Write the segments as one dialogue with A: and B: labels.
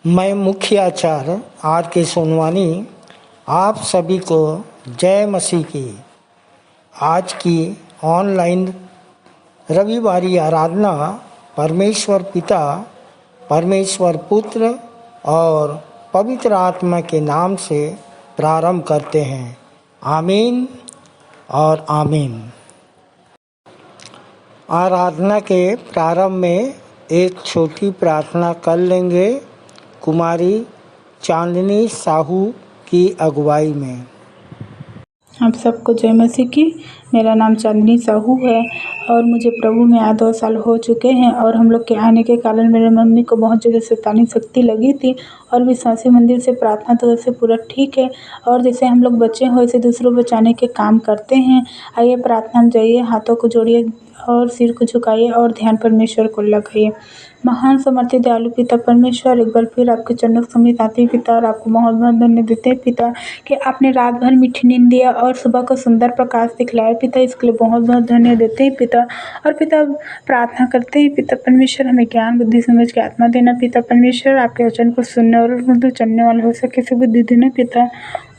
A: मैं मुख्य आचार्य आर के सोनवानी आप सभी को जय मसीह की आज की ऑनलाइन रविवारी आराधना परमेश्वर पिता, परमेश्वर पुत्र और पवित्र आत्मा के नाम से प्रारंभ करते हैं। आमीन और आमीन। आराधना के प्रारंभ में एक छोटी प्रार्थना कर लेंगे कुमारी चांदनी साहू की अगुवाई में।
B: आप सबको जय मसीह की। मेरा नाम चांदनी साहू है और मुझे प्रभु में 2 साल हो चुके हैं और हम लोग के आने के कारण मेरे मम्मी को बहुत ज़्यादा शैतानी शक्ति लगी थी और विश्वासी मंदिर से प्रार्थना तो वैसे पूरा ठीक है और जैसे हम लोग बच्चे हो वैसे दूसरों बचाने के काम करते हैं। आइए प्रार्थना में जाइए, हाथों को जोड़िए और सिर को झुकाइए और ध्यान परमेश्वर को लगाइए। महान समर्थी दयालु पिता परमेश्वर, एक बार फिर आपके चरणों समीप आते हैं पिता और आपको बहुत बहुत धन्यवाद देते हैं पिता कि आपने रात भर मीठी नींद दिया और सुबह को सुंदर प्रकाश दिखलाया पिता, इसके लिए बहुत बहुत धन्यवाद देते हैं पिता। और पिता प्रार्थना करते हैं पिता परमेश्वर, हमें ज्ञान बुद्धि समझ के आत्मा देना पिता परमेश्वर, आपके वचन को सुनने और चलने वाले हो सके से बुद्धि देना पिता।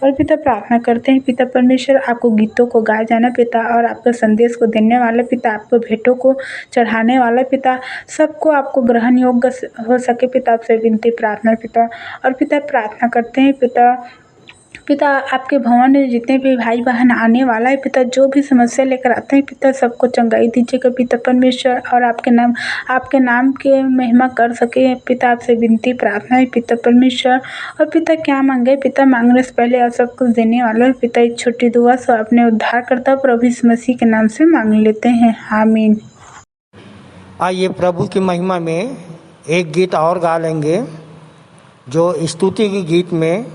B: और पिता प्रार्थना करते हैं पिता परमेश्वर, आपको गीतों को गाए जाना पिता और आपके संदेश को देने वाला पिता, आपको भेंटों को चढ़ाने वाला पिता, सबको आपको ग्रहण योग्य हो सके पिता, आपसे विनती प्रार्थना पिता। और पिता प्रार्थना करते हैं पिता आपके भवन में जितने भी भाई बहन आने वाला है पिता, जो भी समस्या लेकर आते हैं पिता, सबको चंगाई दीजिएगा पिता परमेश्वर और आपके नाम के महिमा कर सके पिता, आपसे विनती प्रार्थना है पिता परमेश्वर। और पिता क्या मांगे पिता, मांगने से पहले आप सब कुछ देने वाला है पिता। एक छोटी दुआ से अपने उद्धारकर्ता प्रभु यीशु मसीह के नाम से मांग लेते हैं, आमीन।
A: आइए प्रभु की महिमा में एक गीत और गा लेंगे जो स्तुति की गीत में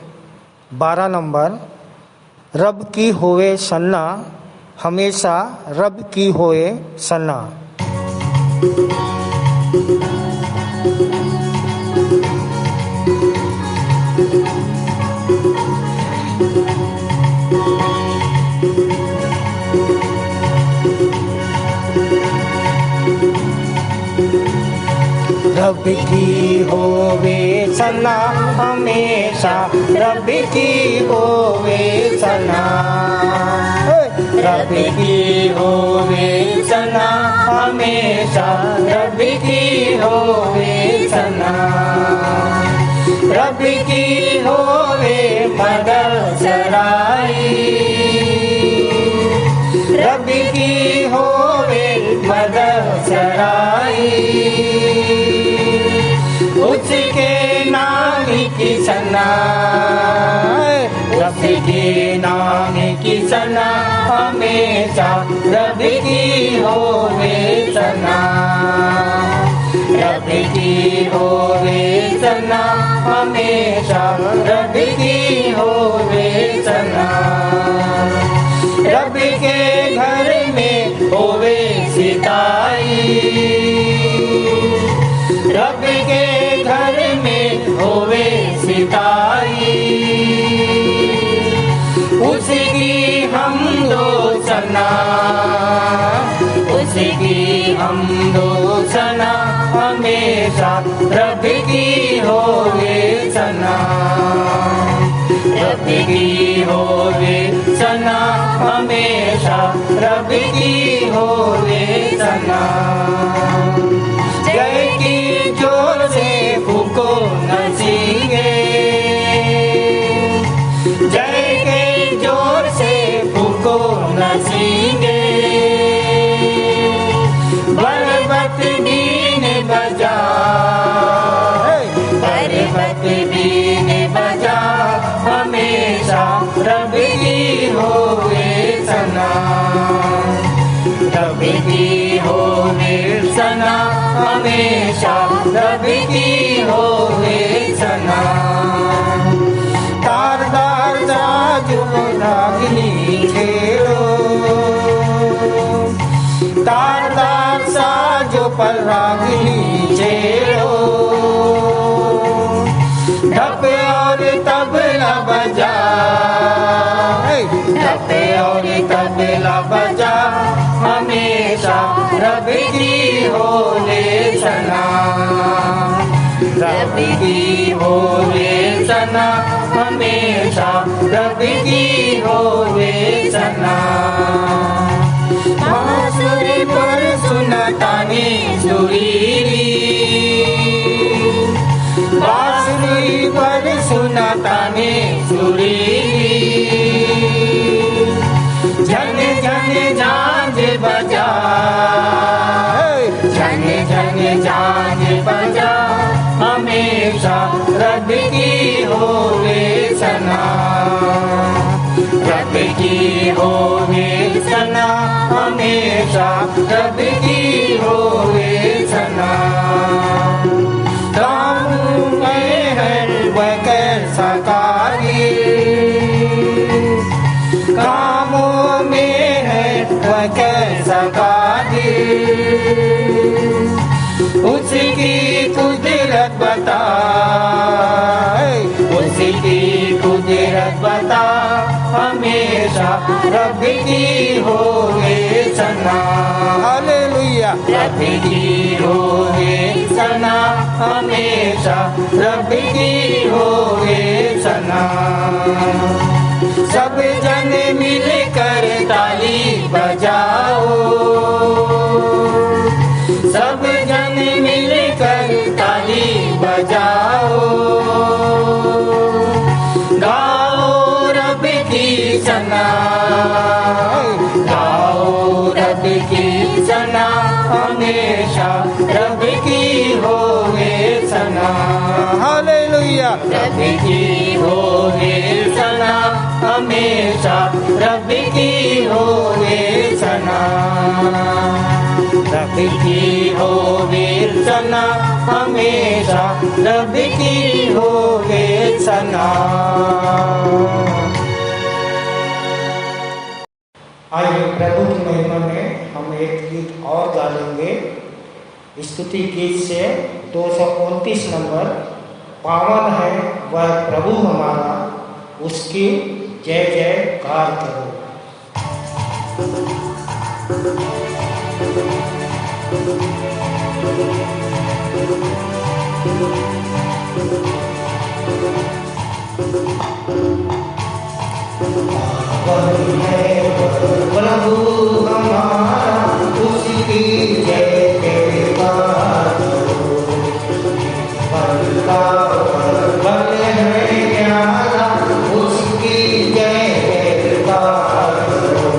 A: 12 नंबर, रब की होए सन्ना, हमेशा रब की होए सन्ना। रब की होवे सना, हमेशा रब की होवे सना, रब की होवे सना, हमेशा रब की होवे सना, रब की होवे मदद सराई, रब की होवे मदद सराई, उसके नाम की सना, रब के नाम की सना, हमेशा रब की होवे सना, रब की होवे सना, हमेशा रब की होवे सना, रब के घर में होवे सिताई, रब के घर में होवे सिताई, उसकी हम दो सना, उसकी हम दो सना, हमेशा रब की होवे सना, रब की होवे सना, हमेशा रब की होवे सना। जय की जोर से फूको नसीगे, जय के जोर से फूको नसीगे, बरबत बीन बजा, बरबत बीन बजा, हमेशा रब की होवे सना, रब की होवे सना, हमेशा रब की होवे सना। तारदार साजो रागिनी छेड़ो, तारदार साजो पर रागिनी छेड़ो, ढप और तबला बजा, ढप और तबला बजा, हमेशा रब की होवे सना, रब की होवे सना हमेशा, रब की होवे सना। बांसुरी पर सुनतानी सुरीली, बांसुरी पर सुनतानी सुरीली, झन झन झांझ बजा, झन झन झांझ बजा, हमेशा रब की होवे सना, रब की होवे सना, हमेशा रब की होवे सना। काम में है वह कैसा कारीगर, कामों में है वह कैसा कारीगर, उसकी कुदरत बता, उसकी कुदरत बता, हमेशा रब की होवे सना। हालेलुया। रब की होवे सना, हमेशा रब की होवे सना। सब जन मिलकर ताली बजाओ, सब जन मिलकर ताली बजाओ, गाओ रब की सना, गाओ रब की सना, हमेशा रब की होवे सना। हालेलुया। रब की होवे सना, हमेशा रब की होवे सना, रब की होवे सना, हमेशा रब की होवे सना। आइए प्रभु की महिमा में हम एक गीत और गा लेंगे। स्तुति गीत से 229 नंबर, पावन है वह प्रभु हमारा, उसकी जय जयकार करो। पावन है प्रभु हमारा, उसकी जय जयकार करो। बल है न्यारा, उसकी जय जयकार करो।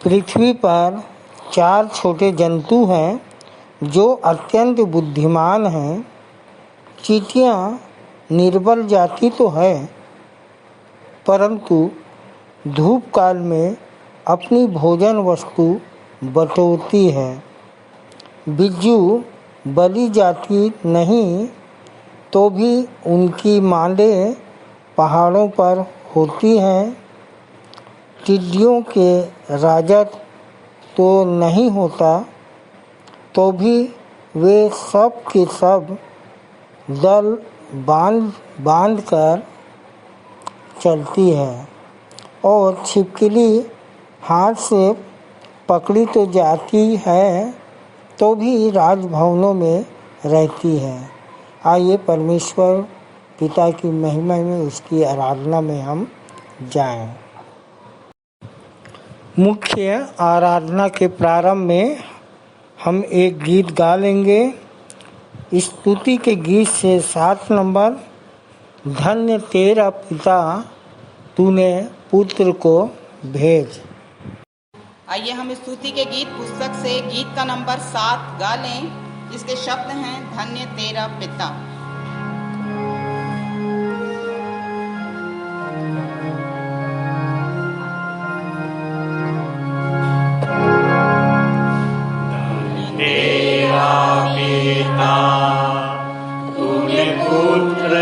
A: पृथ्वी पर 4 छोटे जंतु हैं जो अत्यंत बुद्धिमान हैं। चींटियाँ निर्बल जाति तो है, परंतु धूप काल में अपनी भोजन वस्तु बटोरती है। बिज्जू बली जाति नहीं, तो भी उनकी मांडें पहाड़ों पर होती हैं। टिड्डियों के राजत्व तो नहीं होता, तो भी वे सब के सब दल बांध कर चलती है। और छिपकली हाथ से पकड़ी तो जाती है, तो भी राजभवनों में रहती है। आइए परमेश्वर पिता की महिमा में, उसकी आराधना में हम जाएं। मुख्य आराधना के प्रारंभ में हम एक गीत गा लेंगे। स्तुति के गीत से 7 नंबर, धन्य तेरा पिता तूने पुत्र को भेज।
C: आइए हम स्तुति के गीत पुस्तक से गीत का नंबर 7 गा लें, जिसके शब्द हैं धन्य तेरा पिता।
D: तूने पुत्र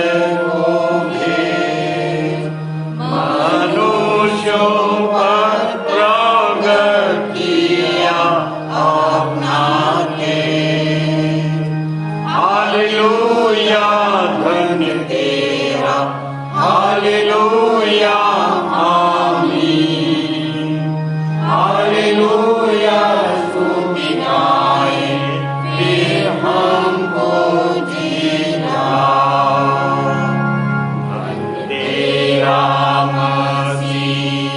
D: को भेज, मनुष्यों पर प्रगट किया अपना तेज। हालेलुया धन्य तेरा, हालेलुया आमीन। हालेलुया स्तुति गाएं, फिर हमको जीना। धन्य तेरा मसीह,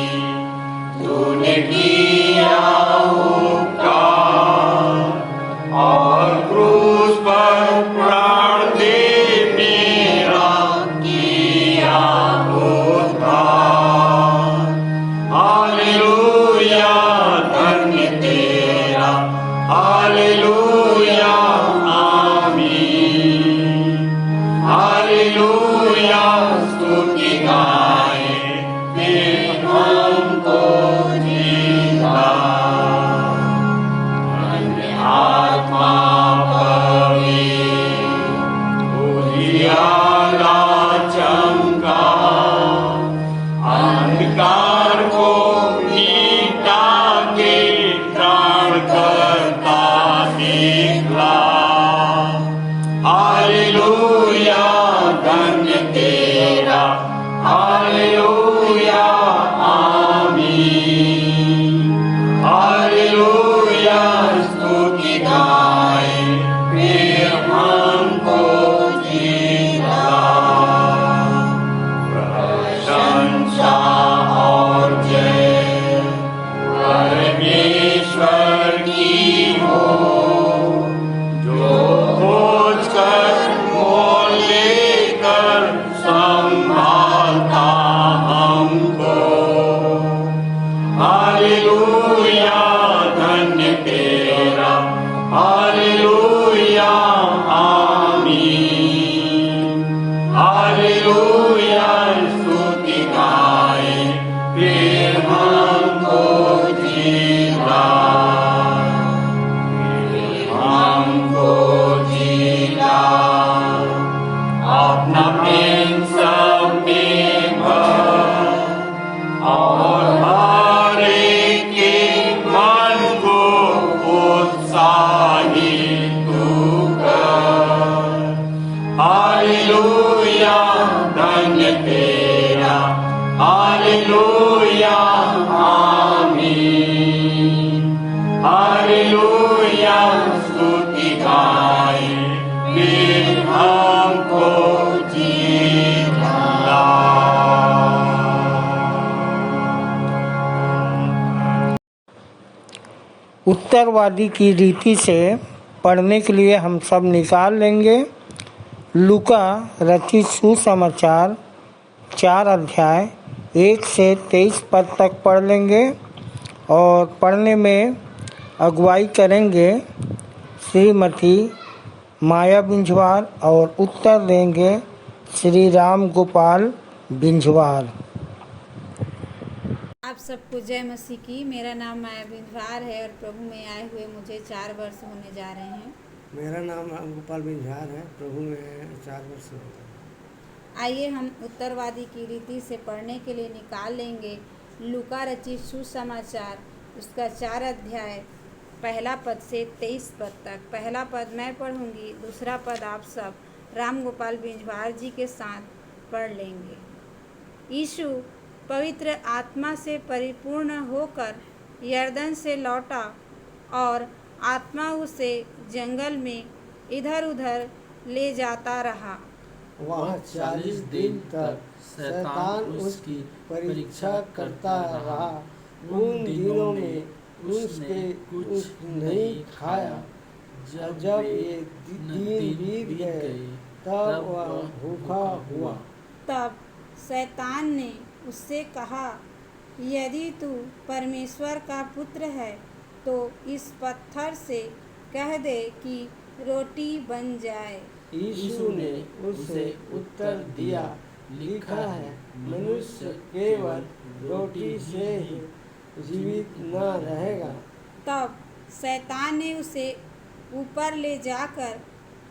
D: तूने किया उपकार और क्रूस पर प्राण दे मेरा किया उद्धार। हालेलुया धन्य तेरा, हालेलुया आमीन। हालेलुया स्तुति गाएं, फिर हमको जीना। धन्य आत्मा पवित्र, उजियारा चमका, अंधकार को मिटा के त्राणकर्ता निकला। हालेलुया धन्य तेरा, हालेलुया आमीन। हालेलुया स्तुति गाएं, फिर हमको जीना। प्रशंसा और जय परमेश्वर की हो, जो खोज कर मोल लेकर संभालता हमको। हालेलुया धन्य तेरा, हालेलुया आमीन। हालेलुया स्तुति गाएं, फिर हमको जीना। हमको जीना, अपना प्रेम सब में भर, और हर एक के मन को उत्साहित तू कर। हालेलुया धन्य तेरा, हालेलुया आमीन। हालेलुया स्तुति गाएं, फिर हमको जीना।
A: उत्तरवादी की रीति से पढ़ने के लिए हम सब निकाल लेंगे। लूका रचित सुसमाचार 4 अध्याय 1 से 23 पद तक पढ़ लेंगे। और पढ़ने में अगुवाई करेंगे श्रीमती माया बिंझवार और उत्तर देंगे श्री राम गोपाल बिंझवार।
E: आप सबको जय मसीह की। मेरा नाम माया बिंझवार है और प्रभु में आए हुए मुझे 4 वर्ष होने जा रहे हैं।
F: मेरा नाम राम गोपाल बिंझवार है, प्रभु में 4 वर्ष हो गए।
E: आइए हम उत्तरवादी की रीति से पढ़ने के लिए निकाल लेंगे लूका रचित सुसमाचार, उसका 4 अध्याय, पहला पद से 23 पद तक। पहला पद मैं पढ़ूंगी, दूसरा पद आप सब राम गोपाल बिंझवार जी के साथ पढ़ लेंगे। यीशु पवित्र आत्मा से परिपूर्ण होकर यरदन से लौटा और आत्मा उसे जंगल में इधर उधर ले जाता रहा।
F: वहाँ 40 दिन तक शैतान उसकी परीक्षा करता रहा। उन दिनों में उसने कुछ नहीं खाया। जब ये दिन बीत गए तब वह भूखा हुआ।
E: तब शैतान ने उससे कहा, यदि तू परमेश्वर का पुत्र है तो इस पत्थर से कह दे कि रोटी बन जाए।
F: यीशु ने उसे उत्तर दिया, लिखा है, मनुष्य केवल रोटी से ही जीवित न रहेगा।
E: तब शैतान ने उसे ऊपर ले जाकर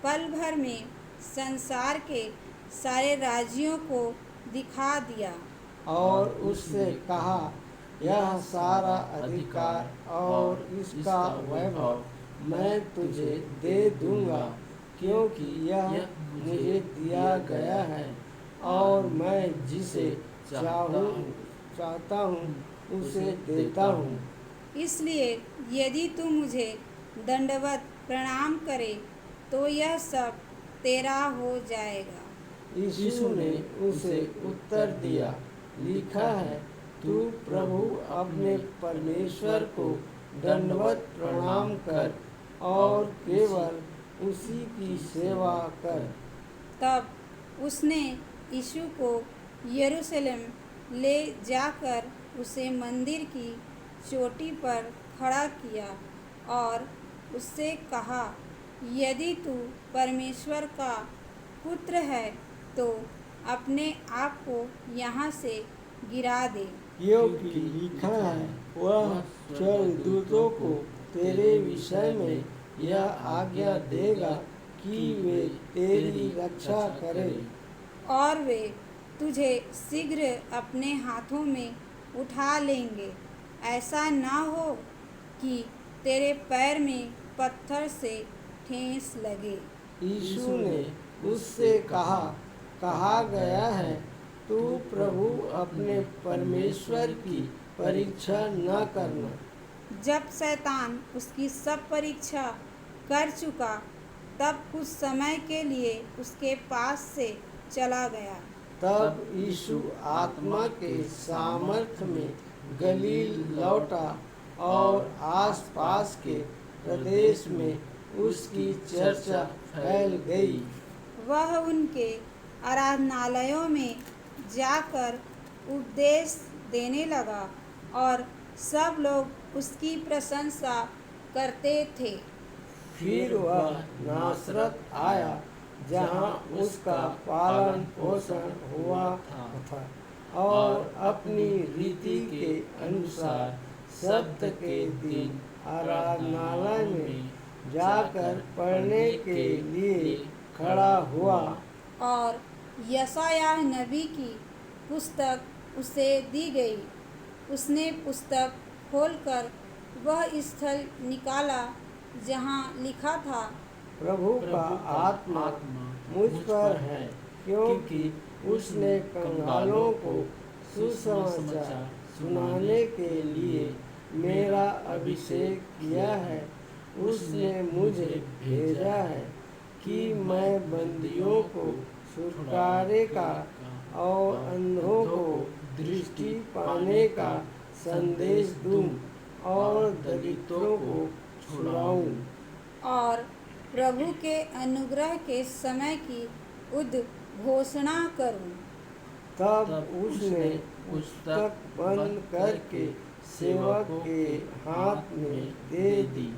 E: पल भर में संसार के सारे राज्यों को दिखा दिया
F: और उससे कहा, यह सारा अधिकार और इसका वैभव मैं तुझे दे दूंगा, क्योंकि यह मुझे दिया गया है और मैं जिसे चाहता हूँ उसे देता हूँ।
E: इसलिए यदि तू मुझे दंडवत प्रणाम करे तो यह सब तेरा हो जाएगा।
F: यीशु ने उसे उत्तर दिया, लिखा है, तू प्रभु अपने परमेश्वर को दंडवत प्रणाम कर और केवल उसी की सेवा कर।
E: तब उसने यीशु को यरूशलेम ले जाकर उसे मंदिर की चोटी पर खड़ा किया और उससे कहा, यदि तू परमेश्वर का पुत्र है तो अपने आप को यहाँ से गिरा दे,
F: क्योंकि लिखा है, वह स्वर्गदूतों को तेरे विषय में यह आज्ञा देगा कि वे तेरी रक्षा करें
E: और वे तुझे शीघ्र अपने हाथों में उठा लेंगे। ऐसा न हो कि तेरे पैर में पत्थर से ठेस लगे।
F: यीशु ने उससे कहा गया है, तू प्रभु अपने परमेश्वर की परीक्षा न करना।
E: जब शैतान उसकी सब परीक्षा कर चुका तब कुछ समय के लिए उसके पास से चला गया।
F: तब यीशु आत्मा के सामर्थ्य में गलील लौटा और आसपास के प्रदेश में उसकी चर्चा फैल गई।
E: वह उनके आराधनालयों में जाकर उपदेश देने लगा और सब लोग उसकी प्रशंसा करते थे।
F: फिर वह नासरत आया, जहाँ उसका पालन पोषण हुआ था और अपनी रीति के अनुसार सप्त के दिन आराधनालय में जाकर पढ़ने के लिए खड़ा हुआ।
E: और यशायाह नबी की पुस्तक उसे दी गई। उसने पुस्तक खोलकर वह स्थल निकाला जहाँ लिखा था,
F: प्रभु का आत्मा मुझ पर है, क्योंकि उसने कंगालों को सुसमाचार सुनाने के लिए मेरा अभिषेक किया है। उसने मुझे भेजा है कि मैं बंदियों को छुटकारे का और अंधों को दृष्टि पाने का संदेश दूं और दलितों को छुड़ाऊं
E: और प्रभु के अनुग्रह के समय की उद्घोषणा करूं।
F: तब उसने पुस्तक बंद करके सेवक के हाथ में दे दी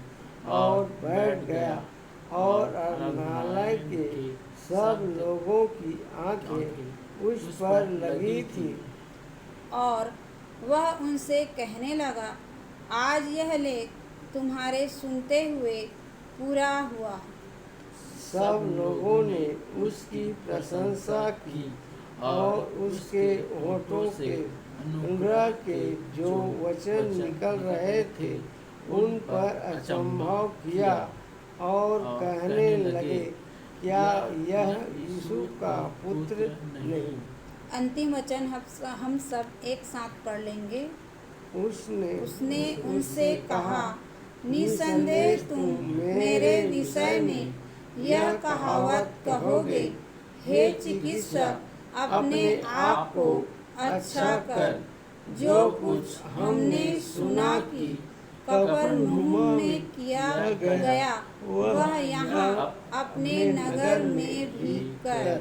F: और बैठ गया। और आराधनालय के सब लोगों की आंखें उस पर लगी थी।
E: और वह उनसे कहने लगा, आज यह लेख तुम्हारे सुनते हुए पूरा हुआ।
F: सब लोगों ने उसकी प्रशंसा की और उसके होठों से अनुग्रह के जो वचन निकल रहे थे उन पर अचंभव किया और कहने लगे, क्या यह यीशु का पुत्र नहीं?
E: अंतिम वचन हम सब एक साथ पढ़ लेंगे। उसने उनसे कहा, निसंदेह तुम मेरे विषय में यह कहावत कहोगे, हे चिकित्सक, अपने आप को अच्छा कर। जो कुछ हमने सुना कि कफरनहूम में किया गया, वह यहाँ अपने नगर में भी कर।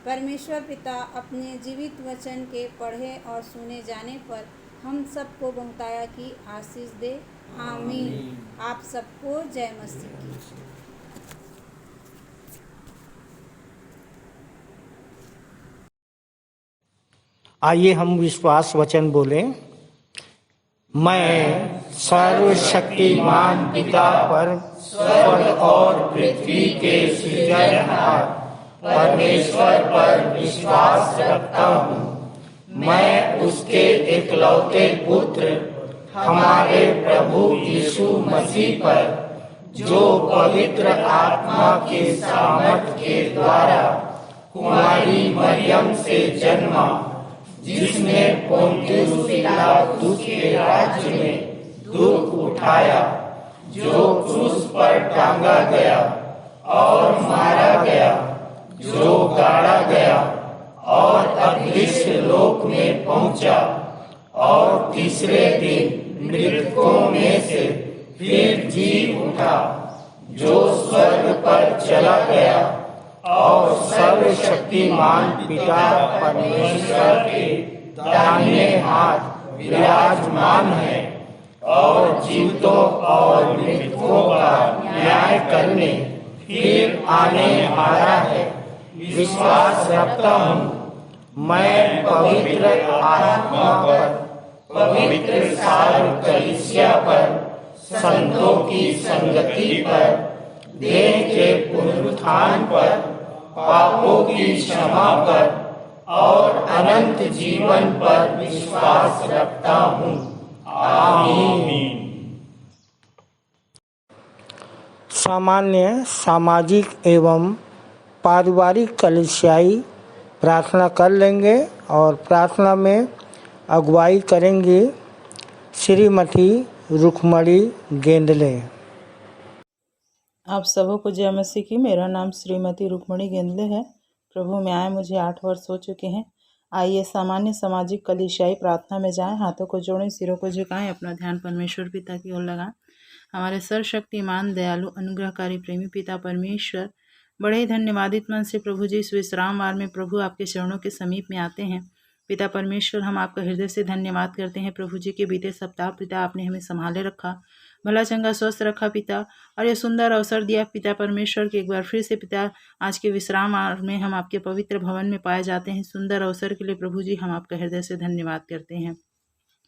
E: परमेश्वर पिता अपने जीवित वचन के पढ़े और सुने जाने पर हम सबको बहुताया की आशीष दे। आमीन। आप सबको जय मसीह की।
A: आइए हम विश्वास वचन बोलें। मैं सर्वशक्तिमान पिता पर स्वर्ग और पृथ्वी के सृजनहार परमेश्वर पर विश्वास रखता हूँ। मैं उसके एकलौते पुत्र हमारे प्रभु यीशु मसीह पर, जो पवित्र आत्मा के सामर्थ के द्वारा कुमारी मरियम से जन्मा, जिसने पोंतियुस पिलातुस के राज्य में दुख उठाया, जो क्रूस पर टांगा गया और मारा गया, जो गाड़ा गया और अदृश्य लोक में पहुंचा, और तीसरे दिन मृतकों में से फिर जी उठा, जो स्वर्ग पर चला गया और सर्वशक्तिमान पिता परमेश्वर के दाहिने हाथ विराजमान है, और जीवितों और मृतकों का न्याय करने फिर आने वाला है। विश्वास रखता हूँ मैं पवित्र आत्मा पर, पवित्र सारी कलीसिया पर, संतों की संगति पर, देह के पुनरुत्थान पर, पापों की क्षमा पर और अनंत जीवन पर विश्वास रखता हूँ। आमीन। सामान्य सामाजिक एवं पारिवारिक कलीसियाई प्रार्थना कर लेंगे और प्रार्थना में अगुवाई करेंगी श्रीमती रुक्मणी गेंदले।
B: आप सबों को जय मसीह की। मेरा नाम श्रीमती रुक्मणी गेंदले है। प्रभु में आए मुझे 8 वर्ष हो चुके हैं। आइए सामान्य सामाजिक कलीसियाई प्रार्थना में जाएं। हाथों को जोड़ें, सिरों को झुकाएं, अपना ध्यान परमेश्वर पिता की ओर लगाएं। हमारे सर्वशक्तिमान दयालु अनुग्रहकारी प्रेमी पिता परमेश्वर, बड़े ही धन्यवादित मन से प्रभु जी इस विश्राम वार में प्रभु आपके चरणों के समीप में आते हैं। पिता परमेश्वर, हम आपका हृदय से धन्यवाद करते हैं प्रभु जी के बीते सप्ताह पिता आपने हमें संभाले रखा, भला चंगा स्वस्थ रखा पिता, और ये सुंदर अवसर दिया पिता परमेश्वर कि एक बार फिर से पिता आज के विश्राम में हम आपके पवित्र भवन में पाए जाते हैं। सुंदर अवसर के लिए प्रभु जी हम आपका हृदय से धन्यवाद करते हैं।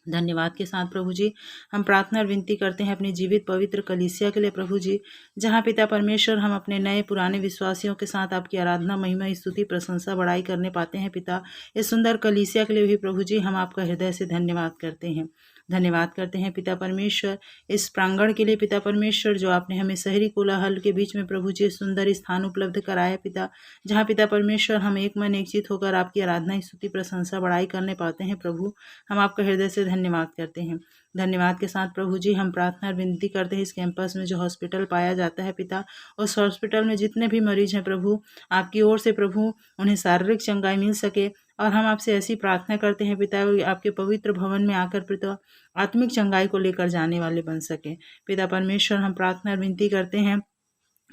B: धन्यवाद के साथ प्रभु जी हम प्रार्थना और विनती करते हैं अपनी जीवित पवित्र कलीसिया के लिए प्रभु जी, जहाँ पिता परमेश्वर हम अपने नए पुराने विश्वासियों के साथ आपकी आराधना, महिमा, स्तुति, प्रशंसा, बड़ाई करने पाते हैं पिता। इस सुंदर कलीसिया के लिए भी प्रभु जी हम आपका हृदय से धन्यवाद करते हैं। धन्यवाद करते हैं पिता परमेश्वर इस प्रांगण के लिए पिता परमेश्वर, जो आपने हमें शहरी कोलाहल के बीच में प्रभु जी सुंदर स्थान उपलब्ध कराया पिता, जहाँ पिता परमेश्वर हम एक मन एक चित होकर आपकी आराधना, स्तुति, प्रशंसा, बड़ाई करने पाते हैं प्रभु। हम आपका हृदय से धन्यवाद करते हैं। धन्यवाद के साथ प्रभु जी हम प्रार्थना और विनती करते हैं इस कैंपस में जो हॉस्पिटल पाया जाता है पिता, उस हॉस्पिटल में जितने भी मरीज हैं प्रभु, आपकी ओर से प्रभु उन्हें शारीरिक चंगाई मिल सके, और हम आपसे ऐसी प्रार्थना करते हैं पिता आपके पवित्र भवन में आकर पिता आत्मिक चंगाई को लेकर जाने वाले बन सके। पिता परमेश्वर हम प्रार्थना और विनती करते हैं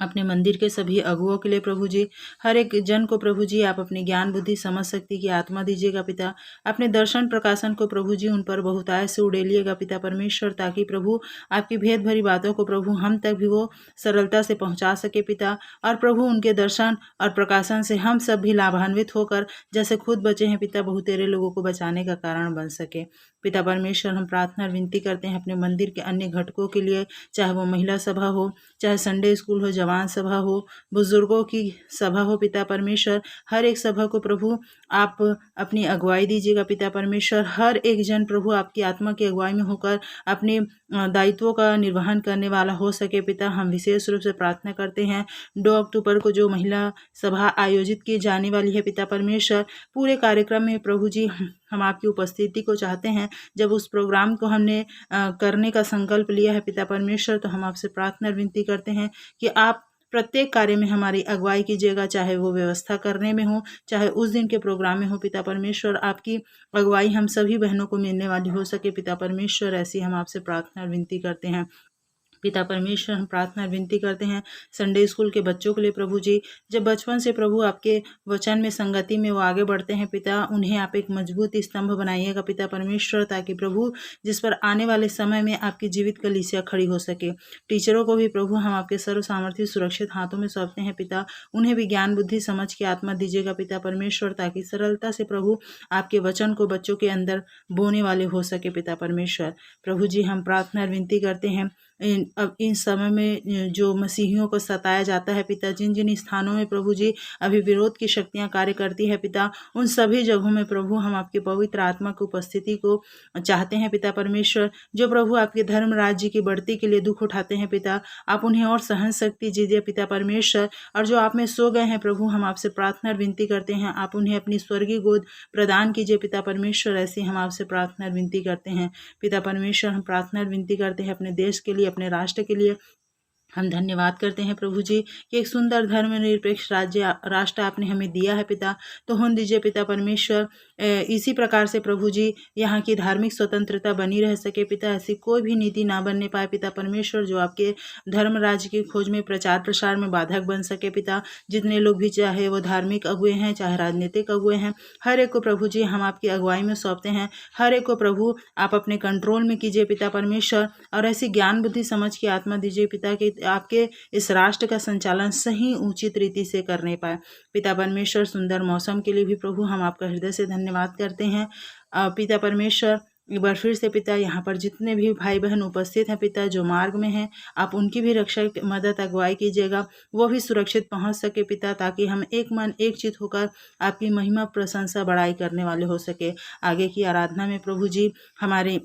G: अपने मंदिर के सभी अगुओं के लिए प्रभु जी, हर एक जन को प्रभु जी आप अपनी ज्ञान बुद्धि समझ शक्ति की आत्मा दीजिएगा पिता। अपने दर्शन प्रकाशन को प्रभु जी उन पर बहुताय से उड़ेलिएगा पिता परमेश्वर, ताकि प्रभु आपकी भेद भरी बातों को प्रभु हम तक भी वो सरलता से पहुंचा सके पिता। और प्रभु उनके दर्शन और प्रकाशन से हम सब भी लाभान्वित होकर जैसे खुद बचे हैं पिता, बहुतेरे लोगों को बचाने का कारण बन सके पिता परमेश्वर। हम प्रार्थना और विनती करते हैं अपने मंदिर के अन्य घटकों के लिए, चाहे वो महिला सभा हो, चाहे संडे स्कूल हो, जवान सभा हो, बुजुर्गों की सभा हो पिता परमेश्वर। हर एक सभा को प्रभु आप अपनी अगुवाई दीजिएगा पिता परमेश्वर। हर एक जन प्रभु आपकी आत्मा की अगुवाई में होकर अपने दायित्वों का निर्वहन करने वाला हो सके पिता। हम विशेष रूप से प्रार्थना करते हैं 2 अक्टूबर को जो महिला सभा आयोजित की जाने वाली है पिता परमेश्वर, पूरे कार्यक्रम में प्रभु जी हम आपकी उपस्थिति को चाहते हैं। जब उस प्रोग्राम को हमने करने का संकल्प लिया है पिता परमेश्वर, तो हम आपसे प्रार्थना विनती करते हैं कि आप प्रत्येक कार्य में हमारी अगुवाई कीजिएगा, चाहे वो व्यवस्था करने में हो, चाहे उस दिन के प्रोग्राम में हो पिता परमेश्वर। आपकी अगुवाई हम सभी बहनों को मिलने वाली हो सके पिता परमेश्वर, ऐसी हम आपसे प्रार्थना विनती करते हैं पिता परमेश्वर। हम प्रार्थना विनती करते हैं संडे स्कूल के बच्चों के लिए प्रभु जी, जब बचपन से प्रभु आपके वचन में संगति में वो आगे बढ़ते हैं पिता, उन्हें आप एक मजबूत स्तंभ बनाइएगा पिता परमेश्वर, ताकि प्रभु जिस पर आने वाले समय में आपकी जीवित कलीसिया खड़ी हो सके। टीचरों को भी प्रभु हम आपके सर्व सामर्थ्य सुरक्षित हाथों में सौंपते हैं पिता। उन्हें भी ज्ञान बुद्धि समझ की आत्मा दीजिएगा पिता परमेश्वर, ताकि सरलता से प्रभु आपके वचन को बच्चों के अंदर बोने वाले हो सके पिता परमेश्वर। प्रभु जी हम प्रार्थना विनती करते हैं अब इन समय में जो मसीहियों को सताया जाता है पिता, जिन जिन स्थानों में प्रभु जी अभी विरोध की शक्तियां कार्य करती है पिता, उन सभी जगहों में प्रभु हम आपके पवित्र आत्मा की उपस्थिति को चाहते हैं पिता परमेश्वर। जो प्रभु आपके धर्म राज्य की बढ़ती के लिए दुख उठाते हैं पिता, आप उन्हें और सहन शक्ति दीजिए पिता परमेश्वर। और जो आप में सो गए हैं प्रभु, हम आपसे प्रार्थना विनती करते हैं, आप उन्हें अपनी स्वर्गीय गोद प्रदान कीजिए पिता परमेश्वर, ऐसी हम आपसे प्रार्थना विनती करते हैं पिता परमेश्वर। हम प्रार्थना विनती करते हैं अपने देश के लिए, अपने राष्ट्र के लिए। हम धन्यवाद करते हैं प्रभु जी कि एक सुंदर धर्मनिरपेक्ष राष्ट्र आपने हमें दिया है पिता, तो होने दीजिए पिता परमेश्वर। इसी प्रकार से प्रभु जी यहाँ की धार्मिक स्वतंत्रता बनी रह सके पिता, ऐसी कोई भी नीति ना बनने पाए पिता परमेश्वर जो आपके धर्म राज्य की खोज में प्रचार प्रसार में बाधक बन सके पिता। जितने लोग भी, चाहे वो धार्मिक अगुए हैं, चाहे राजनीतिक अगुए हैं, हर एक को प्रभु जी हम आपकी अगुवाई में सौंपते हैं। हर एक को प्रभु आप अपने कंट्रोल में कीजिए पिता परमेश्वर, और ऐसी ज्ञान बुद्धि समझ की आत्मा दीजिए पिता कि आपके इस राष्ट्र का संचालन सही उचित रीति से करने पाए पिता परमेश्वर। सुंदर मौसम के लिए भी प्रभु हम आपका हृदय से धन्यवाद करते हैं पिता परमेश्वर। एक बार फिर से पिता, यहाँ पर जितने भी भाई बहन उपस्थित हैं पिता, जो मार्ग में हैं, आप उनकी भी रक्षा मदद अगुवाई कीजिएगा, वो भी सुरक्षित पहुँच सके पिता, ताकि हम एक मन एक चित होकर आपकी महिमा प्रशंसा बड़ाई करने वाले हो सके। आगे की आराधना में प्रभु जी हमारे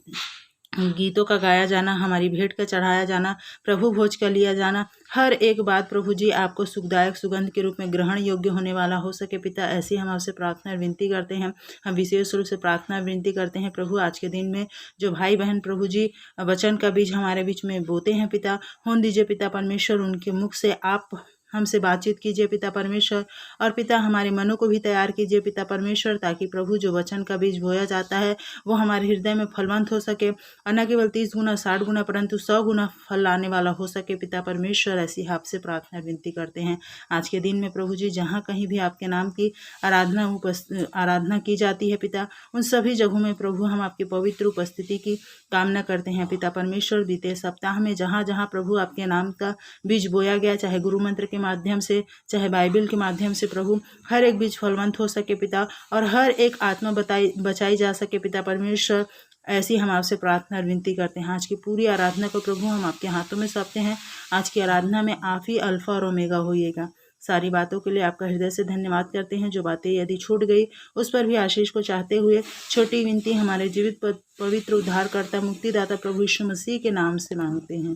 G: गीतों का गाया जाना, हमारी भेंट का चढ़ाया जाना, प्रभु भोज का लिया जाना, हर एक बात प्रभु जी आपको सुखदायक सुगंध के रूप में ग्रहण योग्य होने वाला हो सके पिता, ऐसी हम आपसे प्रार्थना और विनती करते हैं। हम विशेष रूप से प्रार्थना और विनती करते हैं प्रभु, आज के दिन में जो भाई बहन प्रभु जी वचन का बीज हमारे बीच में बोते हैं पिता, होने दीजिए पिता परमेश्वर, उनके मुख से आप हमसे बातचीत कीजिए पिता परमेश्वर। और पिता हमारे मनों को भी तैयार कीजिए पिता परमेश्वर, ताकि प्रभु जो वचन का बीज बोया जाता है वो हमारे हृदय में फलवंत हो सके, और न केवल 30 गुना 60 गुना परंतु 100 गुना फल लाने वाला हो सके पिता परमेश्वर, ऐसी आपसे प्रार्थना विनती करते हैं। आज के दिन में प्रभु जी जहाँ कहीं भी आपके नाम की आराधना की जाती है पिता, उन सभी जगहों में प्रभु हम आपकी पवित्र उपस्थिति की कामना करते हैं पिता परमेश्वर। बीते सप्ताह में जहाँ जहाँ प्रभु आपके नाम का बीज बोया गया, चाहे गुरु मंत्र के माध्यम से, चाहे बाइबल के माध्यम से, प्रभु हर एक बीज फलवंत हो सके पिता, और हर एक आत्मा बचाई जा सके पिता परमेश्वर, ऐसी हम आपसे प्रार्थना और विनती करते हैं। आज की पूरी आराधना को प्रभु हम आपके हाथों में सौंपते हैं। आज की आराधना में आप ही अल्फा और ओमेगा होइएगा। सारी बातों के लिए आपका हृदय से धन्यवाद करते हैं। जो बातें यदि छूट गई उस पर भी आशीष को चाहते हुए छोटी विनती हमारे जीवित पवित्र उद्धारकर्ता मुक्तिदाता प्रभु यीशु मसीह के नाम से मांगते हैं,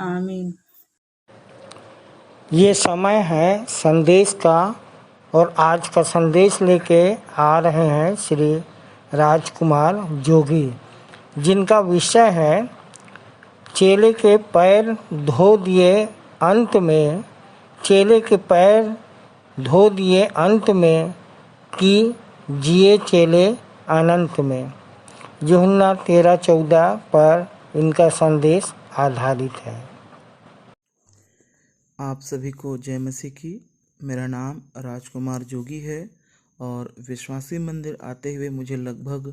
G: आमीन।
A: ये समय है संदेश का, और आज का संदेश लेके आ रहे हैं श्री राजकुमार जोगी, जिनका विषय है चेले के पैर धो दिए अंत में, चेले के पैर धो दिए अंत में कि जिए चेले अनंत में। यूहन्ना 13:14 पर इनका संदेश आधारित है।
H: आप सभी को जय मसीह की। मेरा नाम राजकुमार जोगी है और विश्वासी मंदिर आते हुए मुझे लगभग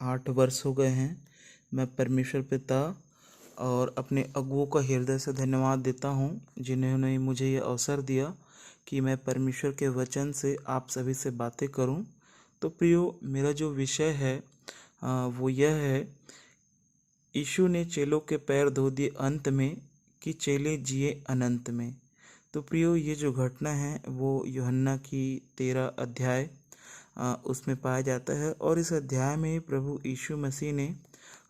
H: 8 वर्ष हो गए हैं। मैं परमेश्वर पिता और अपने अगुओं का हृदय से धन्यवाद देता हूं, जिन्होंने मुझे ये अवसर दिया कि मैं परमेश्वर के वचन से आप सभी से बातें करूं। तो प्रियो, मेरा जो विषय है वो यह है, यीशु ने चेलों के पैर धो दिए अंत में कि चेले जिए अनंत में। तो प्रियो, ये जो घटना है वो यूहन्ना की 13 अध्याय उसमें पाया जाता है और इस अध्याय में प्रभु यीशु मसीह ने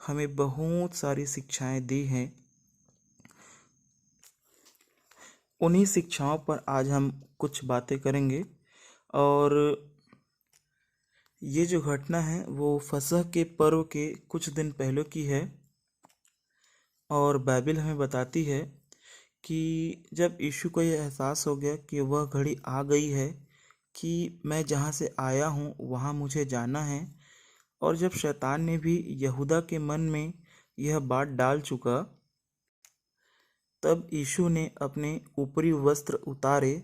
H: हमें बहुत सारी शिक्षाएं दी हैं। उन्हीं शिक्षाओं पर आज हम कुछ बातें करेंगे। और ये जो घटना है वो फसह के पर्व के कुछ दिन पहले की है और बाइबल हमें बताती है कि जब यीशु को यह एहसास हो गया कि वह घड़ी आ गई है कि मैं जहाँ से आया हूँ वहाँ मुझे जाना है, और जब शैतान ने भी यहूदा के मन में यह बात डाल चुका, तब यीशु ने अपने ऊपरी वस्त्र उतारे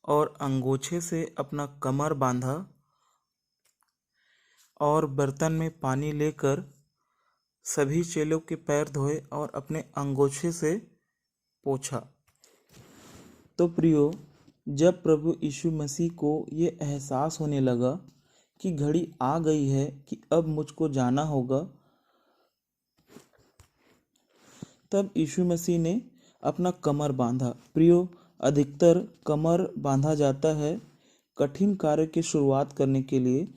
H: और अंगोछे से अपना कमर बांधा और बर्तन में पानी लेकर सभी चेलों के पैर धोए और अपने अंगोछे से पोंछा। तो प्रियो, जब प्रभु यीशु मसीह को ये एहसास होने लगा कि घड़ी आ गई है कि अब मुझको जाना होगा, तब यीशु मसीह ने अपना कमर बांधा। प्रियो, अधिकतर कमर बांधा जाता है कठिन कार्य की शुरुआत करने के लिए।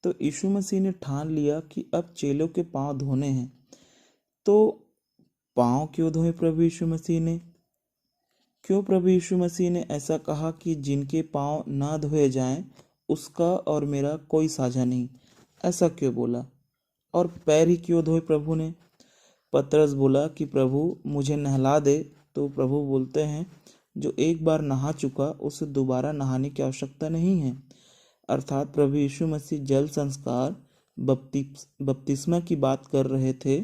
H: तो यीशु मसीह ने ठान लिया कि अब चेलों के पांव धोने हैं। तो पांव क्यों धोए प्रभु यीशु मसीह ने? क्यों प्रभु यीशु मसीह ने ऐसा कहा कि जिनके पांव ना धोए जाएं उसका और मेरा कोई साझा नहीं? ऐसा क्यों बोला? और पैर ही क्यों धोए प्रभु ने? पतरस बोला कि प्रभु मुझे नहला दे, तो प्रभु बोलते हैं जो एक बार नहा चुका उसे दोबारा नहाने की आवश्यकता नहीं है। अर्थात प्रभु यीशु मसीह जल संस्कार बपतिस्मा की बात कर रहे थे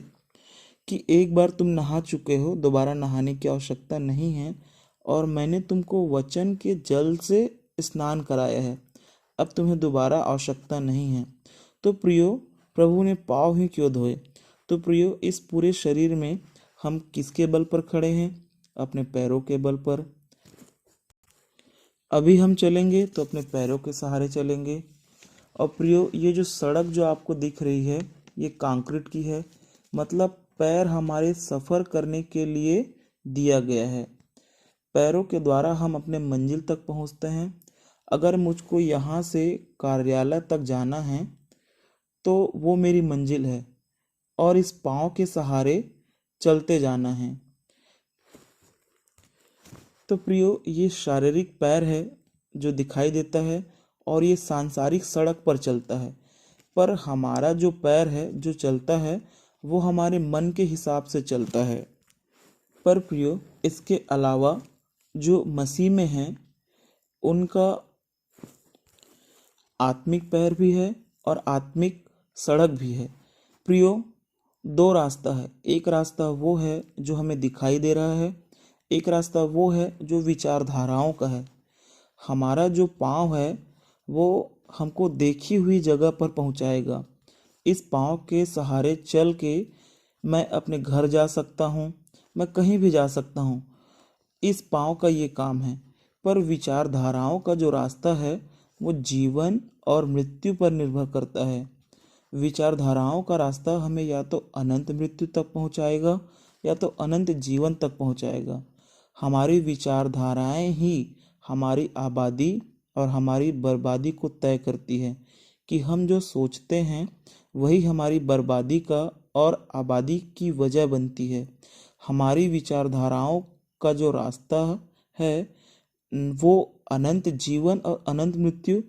H: कि एक बार तुम नहा चुके हो, दोबारा नहाने की आवश्यकता नहीं है, और मैंने तुमको वचन के जल से स्नान कराया है, अब तुम्हें दोबारा आवश्यकता नहीं है। तो प्रियो, प्रभु ने पाँव ही क्यों धोए? तो प्रियो, इस पूरे शरीर में हम किसके बल पर खड़े हैं? अपने पैरों के बल पर। अभी हम चलेंगे तो अपने पैरों के सहारे चलेंगे। और प्रियो, ये जो सड़क जो आपको दिख रही है ये कंक्रीट की है, मतलब पैर हमारे सफ़र करने के लिए दिया गया है। पैरों के द्वारा हम अपने मंजिल तक पहुंचते हैं। अगर मुझको यहाँ से कार्यालय तक जाना है तो वो मेरी मंजिल है और इस पाँव के सहारे चलते जाना है। तो प्रियो, ये शारीरिक पैर है जो दिखाई देता है और ये सांसारिक सड़क पर चलता है, पर हमारा जो पैर है जो चलता है वो हमारे मन के हिसाब से चलता है। पर प्रियो, इसके अलावा जो मसीह में हैं उनका आत्मिक पैर भी है और आत्मिक सड़क भी है। प्रियो, 2 रास्ता है। एक रास्ता वो है जो हमें दिखाई दे रहा है, एक रास्ता वो है जो विचारधाराओं का है। हमारा जो पाँव है वो हमको देखी हुई जगह पर पहुंचाएगा। इस पाँव के सहारे चल के मैं अपने घर जा सकता हूँ, मैं कहीं भी जा सकता हूँ, इस पाँव का ये काम है। पर विचारधाराओं का जो रास्ता है वो जीवन और मृत्यु पर निर्भर करता है। विचारधाराओं का रास्ता हमें या तो अनंत मृत्यु तक पहुँचाएगा या तो अनंत जीवन तक पहुँचाएगा। हमारी विचारधाराएं ही हमारी आबादी और हमारी बर्बादी को तय करती है कि हम जो सोचते हैं वही हमारी बर्बादी का और आबादी की वजह बनती है। हमारी विचारधाराओं का जो रास्ता है वो अनंत जीवन और अनंत मृत्यु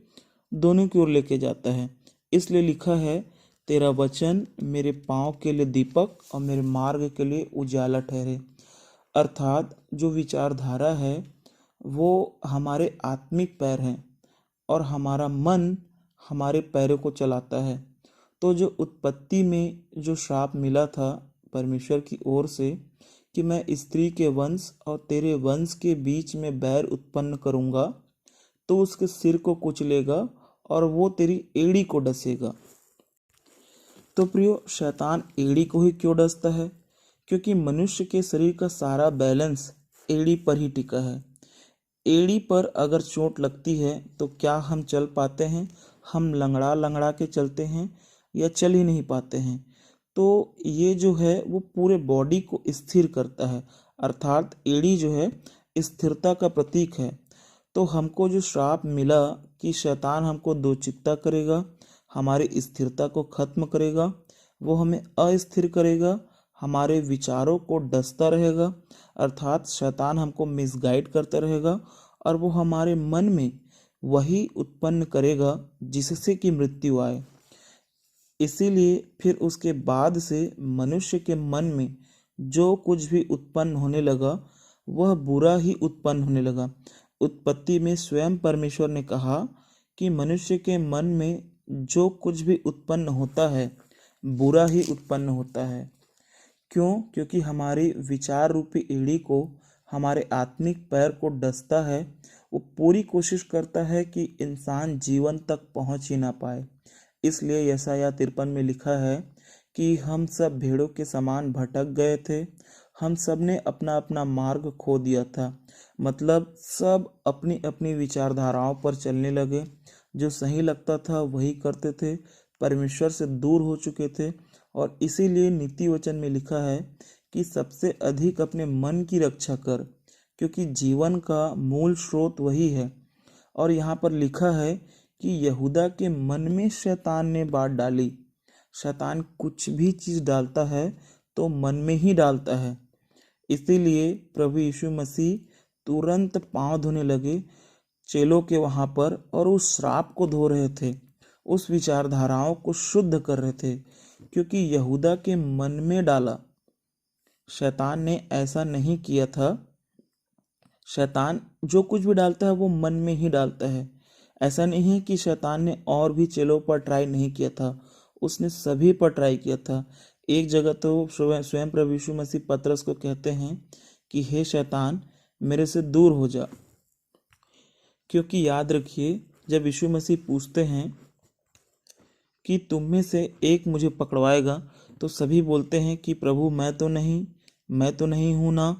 H: दोनों की ओर लेके जाता है। इसलिए लिखा है, तेरा वचन मेरे पाँव के लिए दीपक और मेरे मार्ग के लिए उजाला ठहरे। अर्थात जो विचारधारा है वो हमारे आत्मिक पैर हैं और हमारा मन हमारे पैरों को चलाता है। तो जो उत्पत्ति में जो श्राप मिला था परमेश्वर की ओर से कि मैं स्त्री के वंश और तेरे वंश के बीच में बैर उत्पन्न करूंगा, तो उसके सिर को कुचलेगा और वो तेरी एड़ी को डसेगा। तो प्रियो, शैतान एड़ी को ही क्यों डसता है? क्योंकि मनुष्य के शरीर का सारा बैलेंस एड़ी पर ही टिका है। एड़ी पर अगर चोट लगती है तो क्या हम चल पाते हैं? हम लंगड़ा लंगड़ा के चलते हैं या चल ही नहीं पाते हैं। तो ये जो है वो पूरे बॉडी को स्थिर करता है, अर्थात एड़ी जो है स्थिरता का प्रतीक है। तो हमको जो श्राप मिला कि शैतान हमको दोचित्ता करेगा, हमारी स्थिरता को खत्म करेगा, वो हमें अस्थिर करेगा, हमारे विचारों को डसता रहेगा, अर्थात शैतान हमको मिसगाइड करता रहेगा और वो हमारे मन में वही उत्पन्न करेगा जिससे कि मृत्यु आए। इसीलिए फिर उसके बाद से मनुष्य के मन में जो कुछ भी उत्पन्न होने लगा वह बुरा ही उत्पन्न होने लगा। उत्पत्ति में स्वयं परमेश्वर ने कहा कि मनुष्य के मन में जो कुछ भी उत्पन्न होता है बुरा ही उत्पन्न होता है। क्यों? क्योंकि हमारी विचार रूपी एड़ी को हमारे आत्मिक पैर को डसता है। वो पूरी कोशिश करता है कि इंसान जीवन तक पहुंच ही ना पाए। इसलिए यशायाह 53 में लिखा है कि हम सब भेड़ों के समान भटक गए थे, हम सब ने अपना अपना मार्ग खो दिया था। मतलब सब अपनी अपनी विचारधाराओं पर चलने लगे, जो सही लगता था वही करते थे, परमेश्वर से दूर हो चुके थे। और इसीलिए नीति वचन में लिखा है कि सबसे अधिक अपने मन की रक्षा कर, क्योंकि जीवन का मूल स्रोत वही है। और यहाँ पर लिखा है कि यहूदा के मन में शैतान ने बात डाली। शैतान कुछ भी चीज़ डालता है तो मन में ही डालता है। इसीलिए प्रभु यीशु मसीह तुरंत पांव धोने लगे चेलों के वहाँ पर और उस श्राप को धो रहे थे, उस विचारधाराओं को शुद्ध कर रहे थे, क्योंकि यहूदा के मन में डाला। शैतान ने ऐसा नहीं किया था। शैतान जो कुछ भी डालता है वो मन में ही डालता है। ऐसा नहीं है कि शैतान ने और भी चेलों पर ट्राई नहीं किया था, उसने सभी पर ट्राई किया था। एक जगह तो स्वयं प्रभु यीशु मसीह पतरस को कहते हैं कि हे शैतान, मेरे से दूर हो जा। क्योंकि याद रखिए, जब यीशु मसीह पूछते हैं कि तुम में से एक मुझे पकड़वाएगा, तो सभी बोलते हैं कि प्रभु मैं तो नहीं हूँ ना।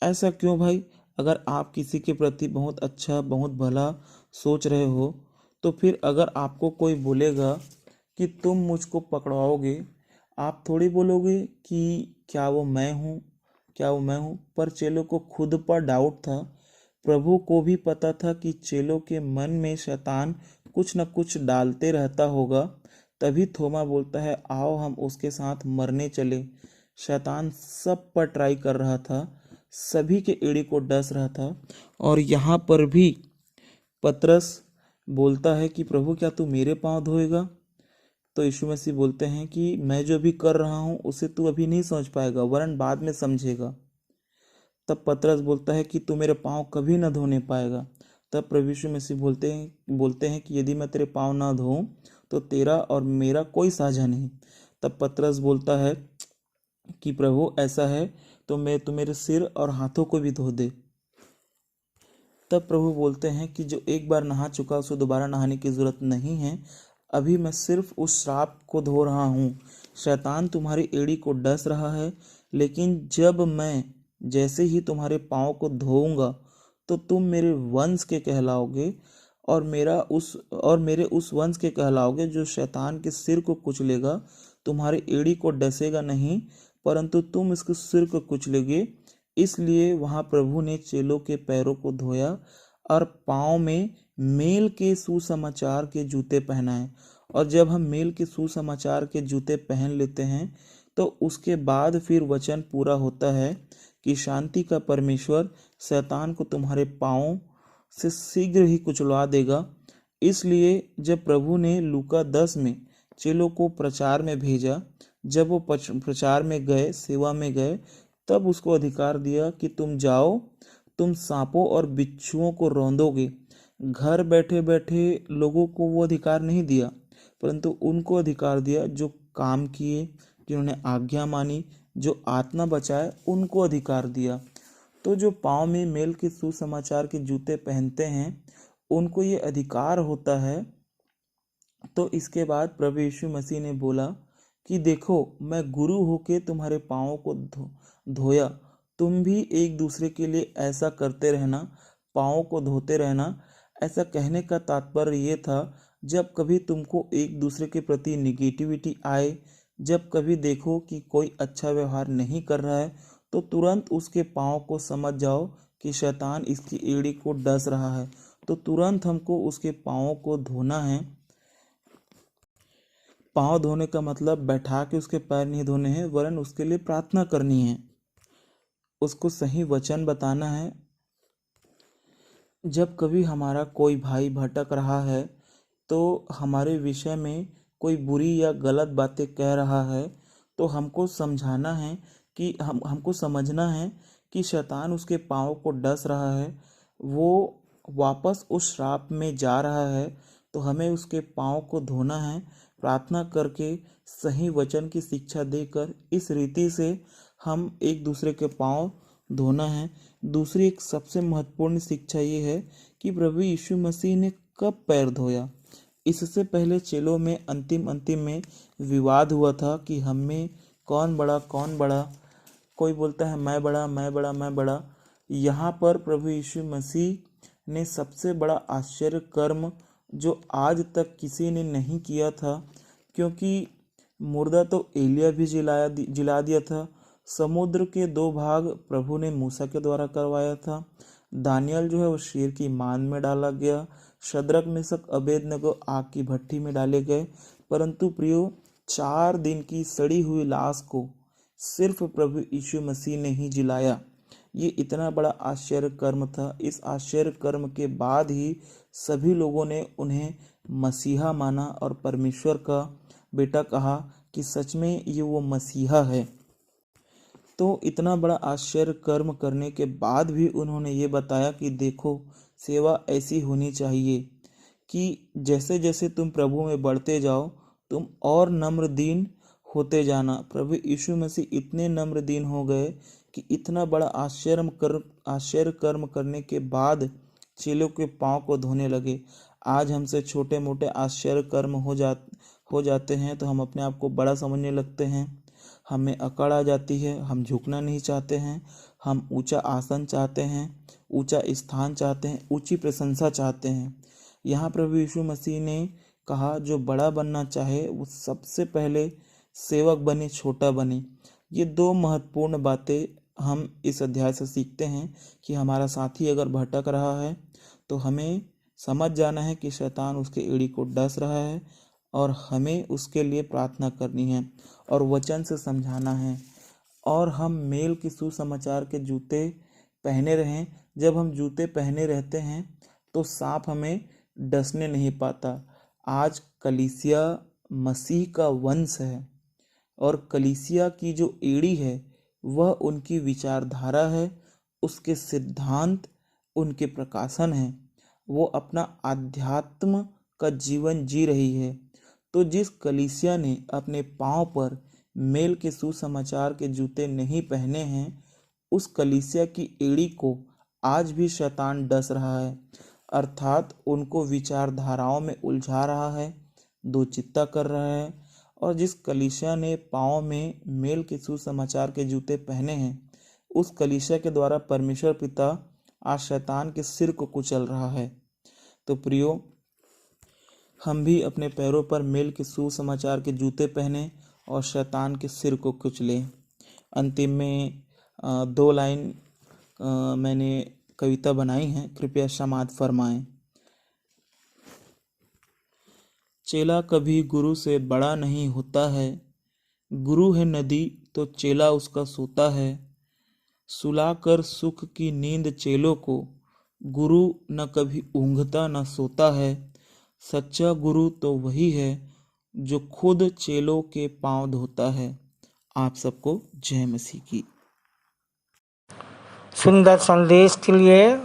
H: ऐसा क्यों भाई? अगर आप किसी के प्रति बहुत अच्छा बहुत भला सोच रहे हो, तो फिर अगर आपको कोई बोलेगा कि तुम मुझको पकड़वाओगे, आप थोड़ी बोलोगे कि क्या वो मैं हूँ। पर चेलों को खुद पर डाउट था। प्रभु को भी पता था कि चेलों के मन में शैतान कुछ न कुछ डालते रहता होगा। तभी थोमा बोलता है, आओ हम उसके साथ मरने चले। शैतान सब पर ट्राई कर रहा था, सभी के एड़ी को डस रहा था। और यहाँ पर भी पतरस बोलता है कि प्रभु क्या तू मेरे पाँव धोएगा? तो यीशु मसीह बोलते हैं कि मैं जो भी कर रहा हूँ उसे तू अभी नहीं समझ पाएगा, वरन बाद में समझेगा। तब पतरस बोलता है कि तू मेरे पाँव कभी ना धोने पाएगा। तब प्रभु यीशु मसीह बोलते हैं कि यदि मैं तेरे पाँव ना धोऊं तो तेरा और मेरा कोई साझा नहीं। तब पतरस बोलता है कि प्रभु ऐसा है तो तू मेरे सिर और हाथों को भी धो दे। तब प्रभु बोलते हैं कि जो एक बार नहा चुका उसे दोबारा नहाने की जरूरत नहीं है, अभी मैं सिर्फ उस श्राप को धो रहा हूँ। शैतान तुम्हारी एड़ी को डस रहा है, लेकिन जब मैं जैसे ही तुम्हारे पाँव को धोऊंगा तो तुम मेरे वंश के कहलाओगे और मेरे उस वंश के कहलाओगे जो शैतान के सिर को कुचलेगा। तुम्हारी एड़ी को डसेगा नहीं, परंतु तुम इसके सिर को कुचलेगे। इसलिए वहाँ प्रभु ने चेलों के पैरों को धोया और पाँव में मेल के सुसमाचार के जूते पहनाए। और जब हम मेल के सुसमाचार के जूते पहन लेते हैं तो उसके बाद फिर वचन पूरा होता है कि शांति का परमेश्वर शैतान को तुम्हारे पाँव से शीघ्र ही कुचलवा देगा। इसलिए जब प्रभु ने लूका 10 में चेलों को प्रचार में भेजा, जब वो प्रचार में गए, सेवा में गए, तब उसको अधिकार दिया कि तुम जाओ, तुम सांपों और बिच्छुओं को रौंदोगे। घर बैठे बैठे लोगों को वो अधिकार नहीं दिया, परंतु उनको अधिकार दिया जो काम किए, जिन्होंने आज्ञा मानी, जो आत्मा बचाए उनको अधिकार दिया। तो जो पाँव में मेल के सुसमाचार के जूते पहनते हैं उनको ये अधिकार होता है। तो इसके बाद प्रभु यीशु मसीह ने बोला कि देखो, मैं गुरु होके तुम्हारे पाँवों को धोया, तुम भी एक दूसरे के लिए ऐसा करते रहना, पाँवों को धोते रहना। ऐसा कहने का तात्पर्य ये था, जब कभी तुमको एक दूसरे के प्रति निगेटिविटी आए, जब कभी देखो कि कोई अच्छा व्यवहार नहीं कर रहा है, तो तुरंत उसके पाँव को समझ जाओ कि शैतान इसकी एड़ी को डस रहा है। तो तुरंत हमको उसके पाँवों को धोना है। पाँव धोने का मतलब बैठा के उसके पैर नहीं धोने हैं, वरन उसके लिए प्रार्थना करनी है, उसको सही वचन बताना है। जब कभी हमारा कोई भाई भटक रहा है, तो हमारे विषय में कोई बुरी या गलत बातें कह रहा है, तो हमको समझाना है कि हमको समझना है कि शैतान उसके पाँव को डस रहा है, वो वापस उस श्राप में जा रहा है। तो हमें उसके पाँव को धोना है, प्रार्थना करके सही वचन की शिक्षा देकर इस रीति से हम एक दूसरे के पाँव धोना है। दूसरी एक सबसे महत्वपूर्ण शिक्षा ये है कि प्रभु यीशु मसीह ने कब पैर धोया। इससे पहले चेलों में अंतिम में विवाद हुआ था कि हम में कौन बड़ा। कोई बोलता है मैं बड़ा। यहाँ पर प्रभु यीशु मसीह ने सबसे बड़ा आश्चर्य कर्म जो आज तक किसी ने नहीं किया था, क्योंकि मुर्दा तो एलिया भी जिला दिया था। समुद्र के 2 भाग प्रभु ने मूसा के द्वारा करवाया था। दानियल जो है वो शेर की मान में डाला गया। शद्रक मेशक अबेदनगो आग की भट्टी में डाले गए। परंतु प्रियो, 4 दिन की सड़ी हुई लाश को सिर्फ प्रभु यीशु मसीह ने ही जिलाया। ये इतना बड़ा आश्चर्य कर्म था। इस आश्चर्य कर्म के बाद ही सभी लोगों ने उन्हें मसीहा माना और परमेश्वर का बेटा कहा कि सच में ये वो मसीहा है। तो इतना बड़ा आश्चर्य कर्म करने के बाद भी उन्होंने ये बताया कि देखो, सेवा ऐसी होनी चाहिए कि जैसे जैसे तुम प्रभु में बढ़ते जाओ, तुम और नम्र दीन होते जाना। प्रभु यीशु मसीह इतने नम्र दीन हो गए कि इतना बड़ा आश्चर्य कर्म करने के बाद चेलों के पाँव को धोने लगे। आज हमसे छोटे मोटे आश्चर्य कर्म हो जाते हैं तो हम अपने आप को बड़ा समझने लगते हैं, हमें अकड़ आ जाती है, हम झुकना नहीं चाहते हैं, हम ऊंचा आसन चाहते हैं, ऊंचा स्थान चाहते हैं, ऊंची प्रशंसा चाहते हैं। यहाँ प्रभु यीशु मसीह ने कहा जो बड़ा बनना चाहे वो सबसे पहले सेवक बने, छोटा बने। ये 2 महत्वपूर्ण बातें हम इस अध्याय से सीखते हैं कि हमारा साथी अगर भटक रहा है तो हमें समझ जाना है कि शैतान उसके एड़ी को डस रहा है और हमें उसके लिए प्रार्थना करनी है और वचन से समझाना है। और हम मेल के सुसमाचार के जूते पहने रहें। जब हम जूते पहने रहते हैं तो सांप हमें डसने नहीं पाता। आज कलीसिया मसीह का वंश है और कलीसिया की जो एड़ी है वह उनकी विचारधारा है, उसके सिद्धांत, उनके प्रकाशन है। वो अपना आध्यात्म का जीवन जी रही है। तो जिस कलीसिया ने अपने पाँव पर मेल के सुसमाचार के जूते नहीं पहने हैं, उस कलीसिया की एड़ी को आज भी शैतान डस रहा है, अर्थात उनको विचारधाराओं में उलझा रहा है, दो चित्ता कर रहा है। और जिस कलीसिया ने पाँव में मेल के सुसमाचार के जूते पहने हैं, उस कलीसिया के द्वारा परमेश्वर पिता आज शैतान के सिर को कुचल रहा है। तो प्रियो, हम भी अपने पैरों पर मेल के सुसमाचार के जूते पहने और शैतान के सिर को कुचलें। अंतिम में 2 लाइन मैंने कविता बनाई है, कृपया समाप्त फरमाएं। चेला कभी गुरु से बड़ा नहीं होता है, गुरु है नदी तो चेला उसका सोता है। सुलाकर सुख की नींद चेलों को, गुरु न कभी ऊँघता न सोता है। सच्चा गुरु तो वही है जो खुद चेलों के पांव धोता है। आप सबको जय मसीह की।
A: सुंदर संदेश के लिए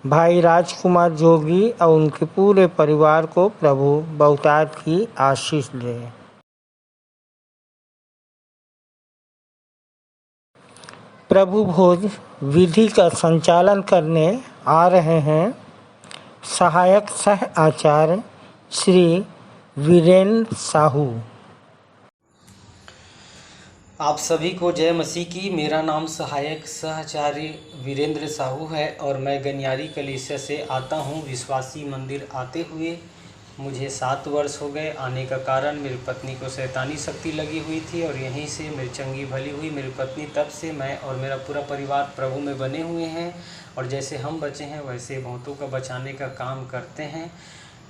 A: भाई राजकुमार जोगी और उनके पूरे परिवार को प्रभु बहुतायत की आशीष दे। प्रभु भोज विधि का संचालन करने आ रहे हैं सहायक सह आचार्य श्री वीरेंद्र साहू।
I: आप सभी को जय मसीह की। मेरा नाम सहायक सहआचार्य वीरेंद्र साहू है और मैं गनियारी कलीसिया से आता हूँ। विश्वासी मंदिर आते हुए मुझे 7 वर्ष हो गए। आने का कारण मेरी पत्नी को शैतानी शक्ति लगी हुई थी और यहीं से मेरी चंगी भली हुई। मेरी पत्नी तब से मैं और मेरा पूरा परिवार प्रभु में बने हुए हैं और जैसे हम बचे हैं वैसे बहुतों का बचाने का काम करते हैं।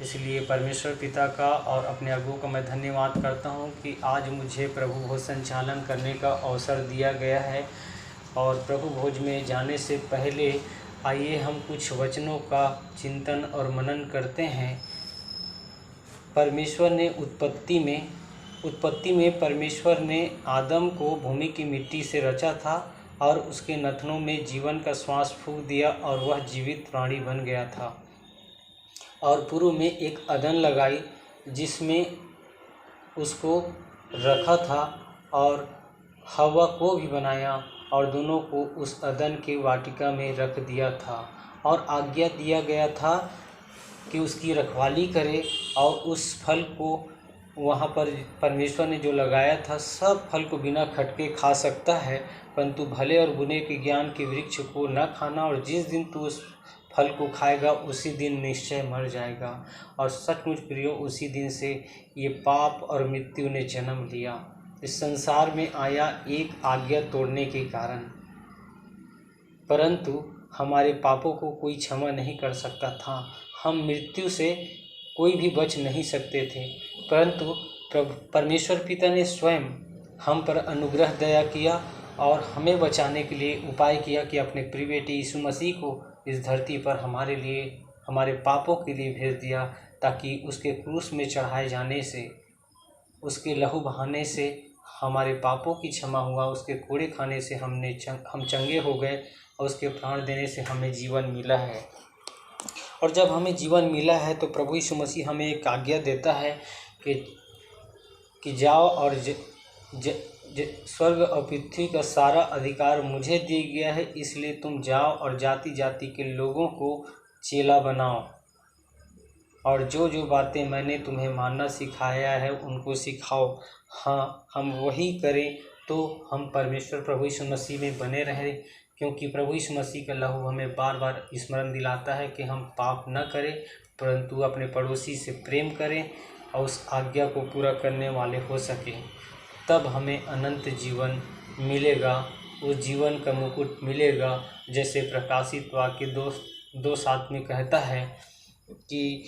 I: इसलिए परमेश्वर पिता का और अपने अगुओं का मैं धन्यवाद करता हूं कि आज मुझे प्रभु भोज संचालन करने का अवसर दिया गया है। और प्रभु भोज में जाने से पहले आइए हम कुछ वचनों का चिंतन और मनन करते हैं। परमेश्वर ने उत्पत्ति में परमेश्वर ने आदम को भूमि की मिट्टी से रचा था और उसके नथनों में जीवन का श्वास फूंक दिया और वह जीवित प्राणी बन गया था। और पूर्व में एक अदन लगाई जिसमें उसको रखा था और हवा को भी बनाया और दोनों को उस अदन के वाटिका में रख दिया था और आज्ञा दिया गया था कि उसकी रखवाली करे और उस फल को वहाँ पर परमेश्वर ने जो लगाया था सब फल को बिना खटके खा सकता है, परंतु भले और बुरे के ज्ञान के वृक्ष को न खाना और जिस दिन तू उस फल को खाएगा उसी दिन निश्चय मर जाएगा। और सचमुच प्रियो, उसी दिन से ये पाप और मृत्यु ने जन्म लिया। इस संसार में आया एक आज्ञा तोड़ने के कारण, परंतु हमारे पापों को कोई क्षमा नहीं कर सकता था। हम मृत्यु से कोई भी बच नहीं सकते थे, परंतु परमेश्वर पिता ने स्वयं हम पर अनुग्रह दया किया और हमें बचाने के लिए उपाय किया कि अपने प्रिय बेटे यीशु मसीह को इस धरती पर हमारे लिए, हमारे पापों के लिए भेज दिया, ताकि उसके क्रूस में चढ़ाए जाने से, उसके लहू बहाने से हमारे पापों की क्षमा हुआ। उसके कोड़े खाने से हम चंगे हो गए और उसके प्राण देने से हमें जीवन मिला है। और जब हमें जीवन मिला है तो प्रभु यीशु मसीह हमें एक आज्ञा देता है कि जाओ और स्वर्ग और पृथ्वी का सारा अधिकार मुझे दिया गया है, इसलिए तुम जाओ और जाति जाति के लोगों को चेला बनाओ और जो जो बातें मैंने तुम्हें मानना सिखाया है उनको सिखाओ। हाँ, हम वही करें तो हम परमेश्वर प्रभु यीशु मसीह में बने रहें, क्योंकि प्रभु यीशु मसीह का लहू हमें बार बार स्मरण दिलाता है कि हम पाप न करें परंतु अपने पड़ोसी से प्रेम करें और उस आज्ञा को पूरा करने वाले हो सकें। तब हमें अनंत जीवन मिलेगा, उस जीवन का मुकुट मिलेगा। जैसे प्रकाशित वाक्य 2:7 में कहता है कि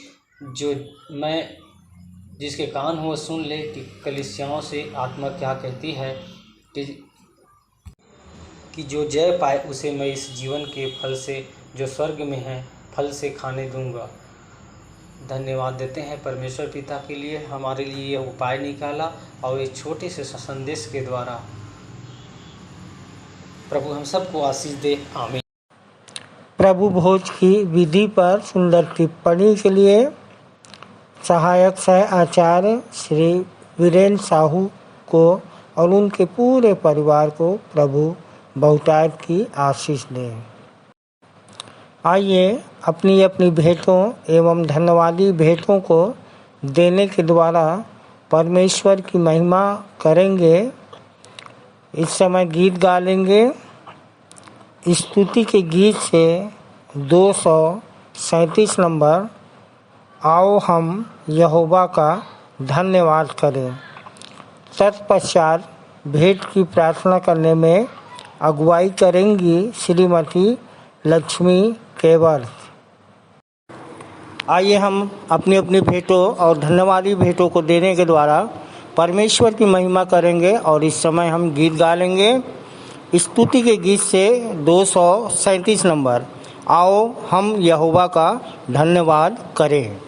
I: जिसके कान हो सुन ले कि कलीसियाओं से आत्मा क्या कहती है, कि जो जय पाए उसे मैं इस जीवन के फल से जो स्वर्ग में है फल से खाने दूंगा। धन्यवाद देते हैं परमेश्वर पिता के लिए, हमारे लिए यह उपाय निकाला और इस छोटे से संदेश के द्वारा प्रभु हम सबको आशीष दे। आमीन।
A: प्रभु भोज की विधि पर सुंदर टिप्पणी के लिए सहायक सह आचार्य श्री वीरेंद्र साहू को और उनके पूरे परिवार को प्रभु बहुतायत की आशीष दें। आइए अपनी अपनी भेंटों एवं धन्यवादी भेंटों को देने के द्वारा परमेश्वर की महिमा करेंगे। इस समय गीत गा लेंगे। स्तुति के गीत से 237 नंबर, आओ हम यहोवा का धन्यवाद करें। तत्पश्चात भेंट की प्रार्थना करने में अगुवाई करेंगी श्रीमती लक्ष्मी केवल। आइए हम अपनी अपनी भेंटों और धन्यवादी भेंटों को देने के द्वारा परमेश्वर की महिमा करेंगे और इस समय हम गीत गा लेंगे। स्तुति के गीत से 237 नंबर, आओ हम यहोवा का धन्यवाद करें।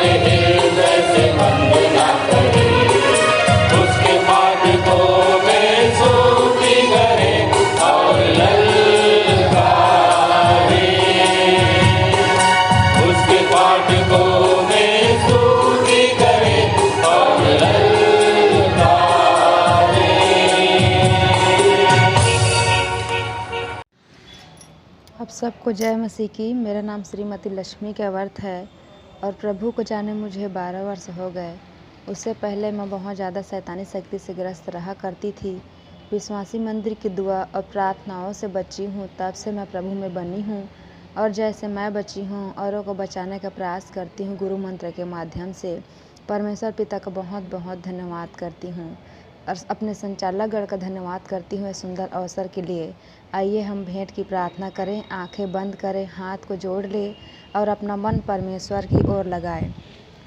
D: हमारे हृदय से वंदना करे, उसके फाटकों में स्तुति करे और ललकारे, उसके फाटकों में स्तुति करे और ललकारे।
J: आप सबको जय मसीह की। मेरा नाम श्रीमती लक्ष्मी केवर्थ है और प्रभु को जाने मुझे 12 वर्ष हो गए। उससे पहले मैं बहुत ज़्यादा शैतानी शक्ति से ग्रस्त रहा करती थी। विश्वासी मंदिर की दुआ और प्रार्थनाओं से बची हूँ, तब से मैं प्रभु में बनी हूँ और जैसे मैं बची हूँ औरों को बचाने का प्रयास करती हूँ गुरु मंत्र के माध्यम से। परमेश्वर पिता का बहुत बहुत धन्यवाद करती हूँ और अपने संचालकगण का धन्यवाद करती हूँ इस सुंदर अवसर के लिए। आइए हम भेंट की प्रार्थना करें, आंखें बंद करें, हाथ को जोड़ लें और अपना मन परमेश्वर की ओर लगाएं।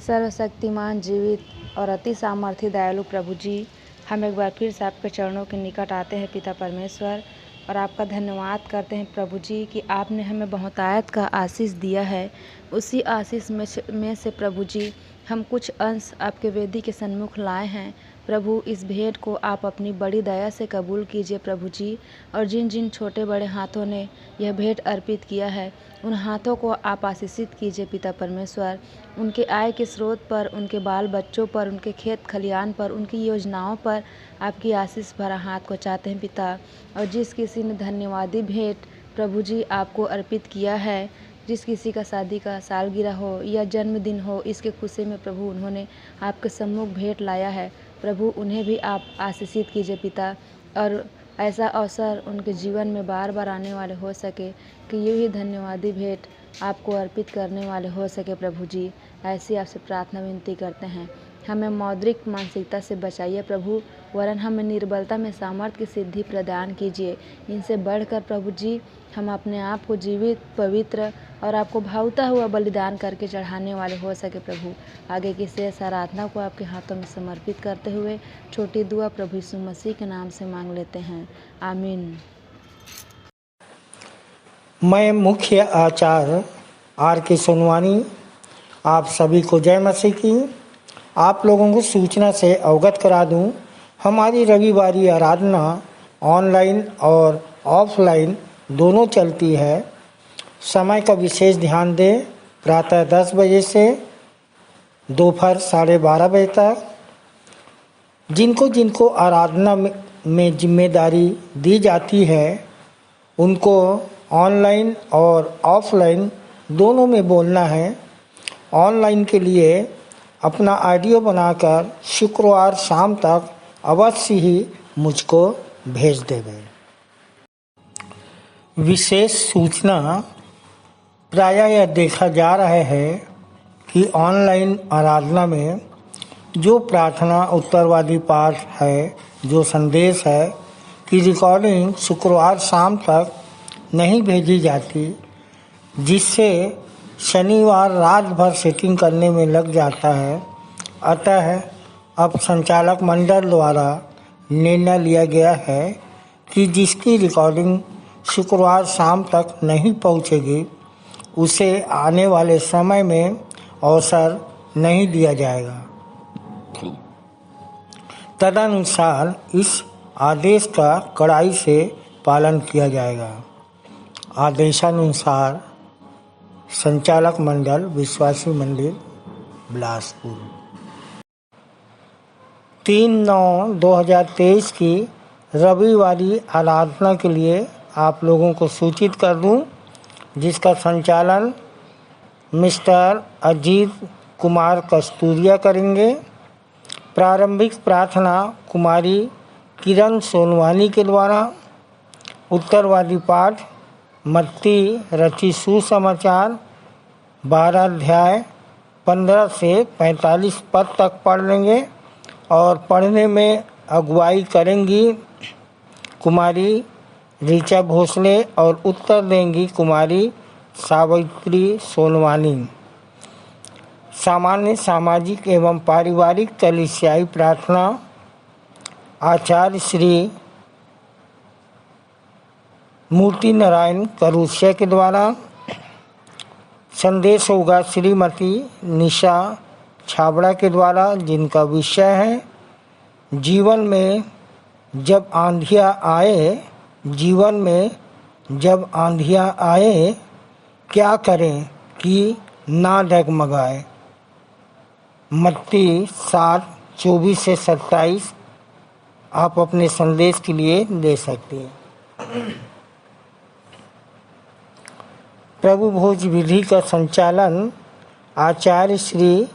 J: सर्वशक्तिमान, जीवित और अति सामर्थी दयालु प्रभु जी, हम एक बार फिर से आपके चरणों के निकट आते हैं पिता परमेश्वर और आपका धन्यवाद करते हैं प्रभु जी कि आपने हमें बहुतायत का आशीष दिया है। उसी आशीष में से प्रभु जी हम कुछ अंश आपके वेदी के सन्मुख लाए हैं। प्रभु, इस भेंट को आप अपनी बड़ी दया से कबूल कीजिए प्रभु जी, और जिन जिन छोटे बड़े हाथों ने यह भेंट अर्पित किया है उन हाथों को आप आशीषित कीजिए पिता परमेश्वर। उनके आय के स्रोत पर, उनके बाल बच्चों पर, उनके खेत खलियान पर, उनकी योजनाओं पर आपकी आशीष भरा हाथ को चाहते हैं पिता। और जिस किसी ने धन्यवादी भेंट प्रभु जी आपको अर्पित किया है, जिस किसी का शादी का सालगिरह हो या जन्मदिन हो, इसके खुशी में प्रभु उन्होंने आपके सम्मुख भेंट लाया है, प्रभु उन्हें भी आप आशीषित कीजिए पिता। और ऐसा अवसर उनके जीवन में बार बार आने वाले हो सके कि ये ही धन्यवादी भेंट आपको अर्पित करने वाले हो सके प्रभु जी। ऐसी आपसे प्रार्थना विनती करते हैं। हमें मौद्रिक मानसिकता से बचाइए प्रभु, वरन हमें निर्बलता में सामर्थ्य की सिद्धि प्रदान कीजिए। इनसे बढ़कर प्रभु जी हम अपने आप को जीवित, पवित्र और आपको भावता हुआ बलिदान करके चढ़ाने वाले हो सके प्रभु। आगे की शेष आराधना को आपके हाथों में समर्पित करते हुए छोटी दुआ प्रभु यीशु मसीह के नाम से मांग लेते हैं, आमीन।
A: मैं मुख्य आचार्य R.K. सोनवानी आप सभी को जय मसीह की। आप लोगों को सूचना से अवगत करा दूं, हमारी रविवारी आराधना ऑनलाइन और ऑफलाइन दोनों चलती है। समय का विशेष ध्यान दें, प्रातः 10 बजे से दोपहर 12:30 बजे तक। जिनको जिनको आराधना में जिम्मेदारी दी जाती है उनको ऑनलाइन और ऑफलाइन दोनों में बोलना है। ऑनलाइन के लिए अपना ऑडियो बनाकर शुक्रवार शाम तक अवश्य ही मुझको भेज देवें। विशेष सूचना, प्रायः यह देखा जा रहा है कि ऑनलाइन आराधना में जो प्रार्थना उत्तरवादी पाठ है, जो संदेश है कि रिकॉर्डिंग शुक्रवार शाम तक नहीं भेजी जाती, जिससे शनिवार रात भर सेटिंग करने में लग जाता है। अतः अब संचालक मंडल द्वारा निर्णय लिया गया है कि जिसकी रिकॉर्डिंग शुक्रवार शाम तक नहीं पहुंचेगी उसे आने वाले समय में अवसर नहीं दिया जाएगा। तदनुसार इस आदेश का कड़ाई से पालन किया जाएगा। आदेशानुसार संचालक मंडल, विश्वासी मंदिर, बिलासपुर। 3/9/2023 की रविवारी आराधना के लिए आप लोगों को सूचित कर दूं, जिसका संचालन मिस्टर अजीत कुमार कस्तूरिया करेंगे। प्रारंभिक प्रार्थना कुमारी किरण सोनवानी के द्वारा। उत्तरवादी पाठ मत्ती रची सुसमाचार 12 अध्याय 15 से 45 पद तक पढ़ लेंगे और पढ़ने में अगुवाई करेंगी कुमारी ऋचा भोसले और उत्तर देंगी कुमारी सावित्री सोनवानी। सामान्य सामाजिक एवं पारिवारिक कलीसियाई प्रार्थना आचार्य श्री मूर्ति नारायण करुष्या के द्वारा। संदेश होगा श्रीमती निशा छाबड़ा के द्वारा, जिनका विषय है जीवन में जब आंधियाँ आए क्या करें कि ना डगमगाए। मत्ती 7:24 से 27 आप अपने संदेश के लिए ले सकते हैं। प्रभु भोज विधि का संचालन आचार्य श्री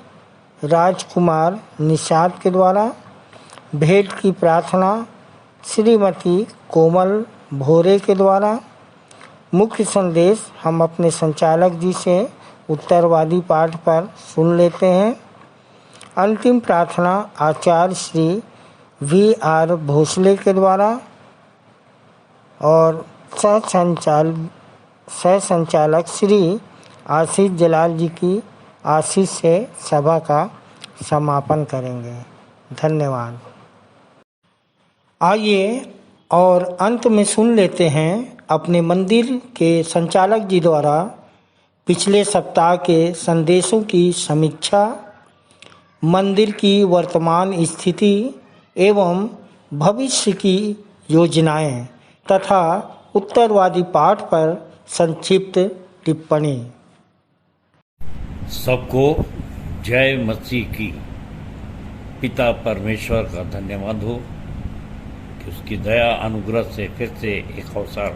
A: राजकुमार निषाद के द्वारा, भेंट की प्रार्थना श्रीमती कोमल भोरे के द्वारा। मुख्य संदेश हम अपने संचालक जी से उत्तरवादी पाठ पर सुन लेते हैं। अंतिम प्रार्थना आचार्य श्री VR भोसले के द्वारा और सह संचालक श्री आशीष जलाल जी की आशीष से सभा का समापन करेंगे। धन्यवाद। आइए और अंत में सुन लेते हैं अपने मंदिर के संचालक जी द्वारा पिछले सप्ताह के संदेशों की समीक्षा, मंदिर की वर्तमान स्थिति एवं भविष्य की योजनाएं तथा उत्तरवादी पाठ पर संक्षिप्त टिप्पणी।
K: सबको जय मसीह की। पिता परमेश्वर का धन्यवाद हो कि उसकी दया अनुग्रह से फिर से एक अवसर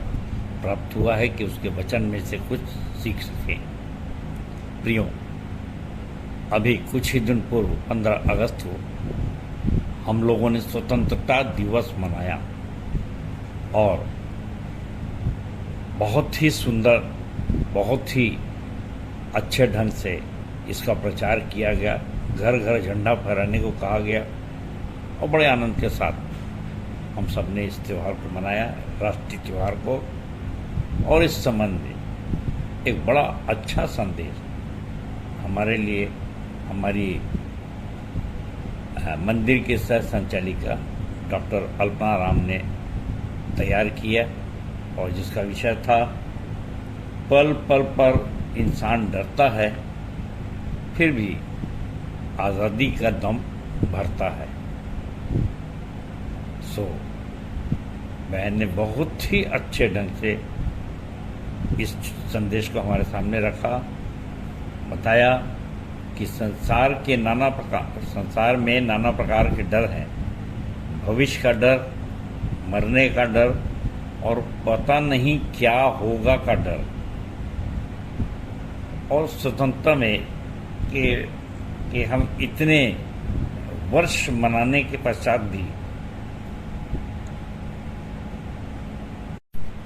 K: प्राप्त हुआ है कि उसके वचन में से कुछ सीख सकें। प्रियो, अभी कुछ ही दिन पूर्व 15 अगस्त को हम लोगों ने स्वतंत्रता दिवस मनाया और बहुत ही सुंदर, बहुत ही अच्छे ढंग से इसका प्रचार किया गया। घर घर झंडा फहराने को कहा गया और बड़े आनंद के साथ हम सब ने इस त्यौहार को मनाया, राष्ट्रीय त्यौहार को। और इस संबंध में एक बड़ा अच्छा संदेश हमारे लिए हमारी मंदिर के सह संचालिका डॉक्टर अल्पना राम ने तैयार किया और जिसका विषय था पल पल पर इंसान डरता है फिर भी आज़ादी का दम भरता है। बहन ने बहुत ही अच्छे ढंग से इस संदेश को हमारे सामने रखा, बताया कि संसार में नाना प्रकार के डर हैं। भविष्य का डर, मरने का डर और पता नहीं क्या होगा का डर, और स्वतंत्रता में कि हम इतने वर्ष मनाने के पश्चात भी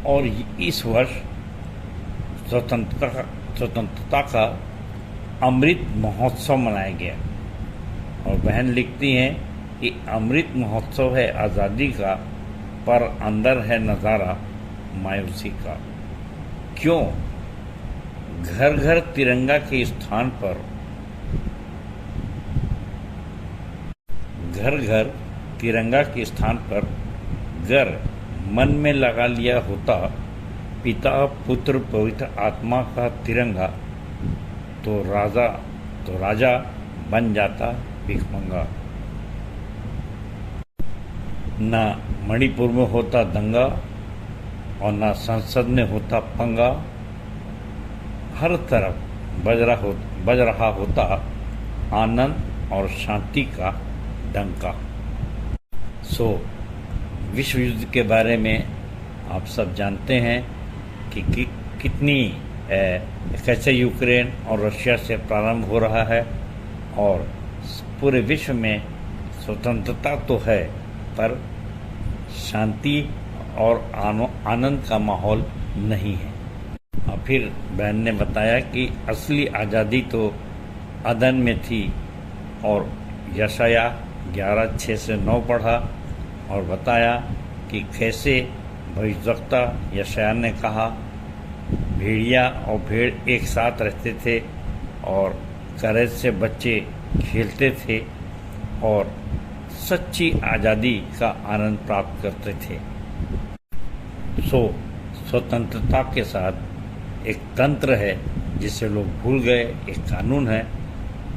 K: और इस वर्ष स्वतंत्रता का अमृत महोत्सव मनाया गया। और बहन लिखती हैं कि अमृत महोत्सव है आज़ादी का, पर अंदर है नज़ारा मायूसी का। क्यों? घर घर तिरंगा के स्थान पर घर मन में लगा लिया होता पिता पुत्र पवित्र आत्मा का तिरंगा तो राजा बन जाता भिखमंगा। ना मणिपुर में होता दंगा और ना संसद में होता पंगा। हर तरफ बज रहा होता आनंद और शांति का डंका। विश्व युद्ध के बारे में आप सब जानते हैं कि कैसे यूक्रेन और रशिया से प्रारंभ हो रहा है और पूरे विश्व में स्वतंत्रता तो है पर शांति और आनंद का माहौल नहीं है। और फिर बहन ने बताया कि असली आज़ादी तो अदन में थी और यशाया 11:6-9 पढ़ा और बताया कि कैसे भविष्यवक्ता यशाया ने कहा भेड़िया और भेड़ एक साथ रहते थे और करेज से बच्चे खेलते थे और सच्ची आज़ादी का आनंद प्राप्त करते थे। स्वतंत्रता के साथ एक तंत्र है जिसे लोग भूल गए, एक कानून है।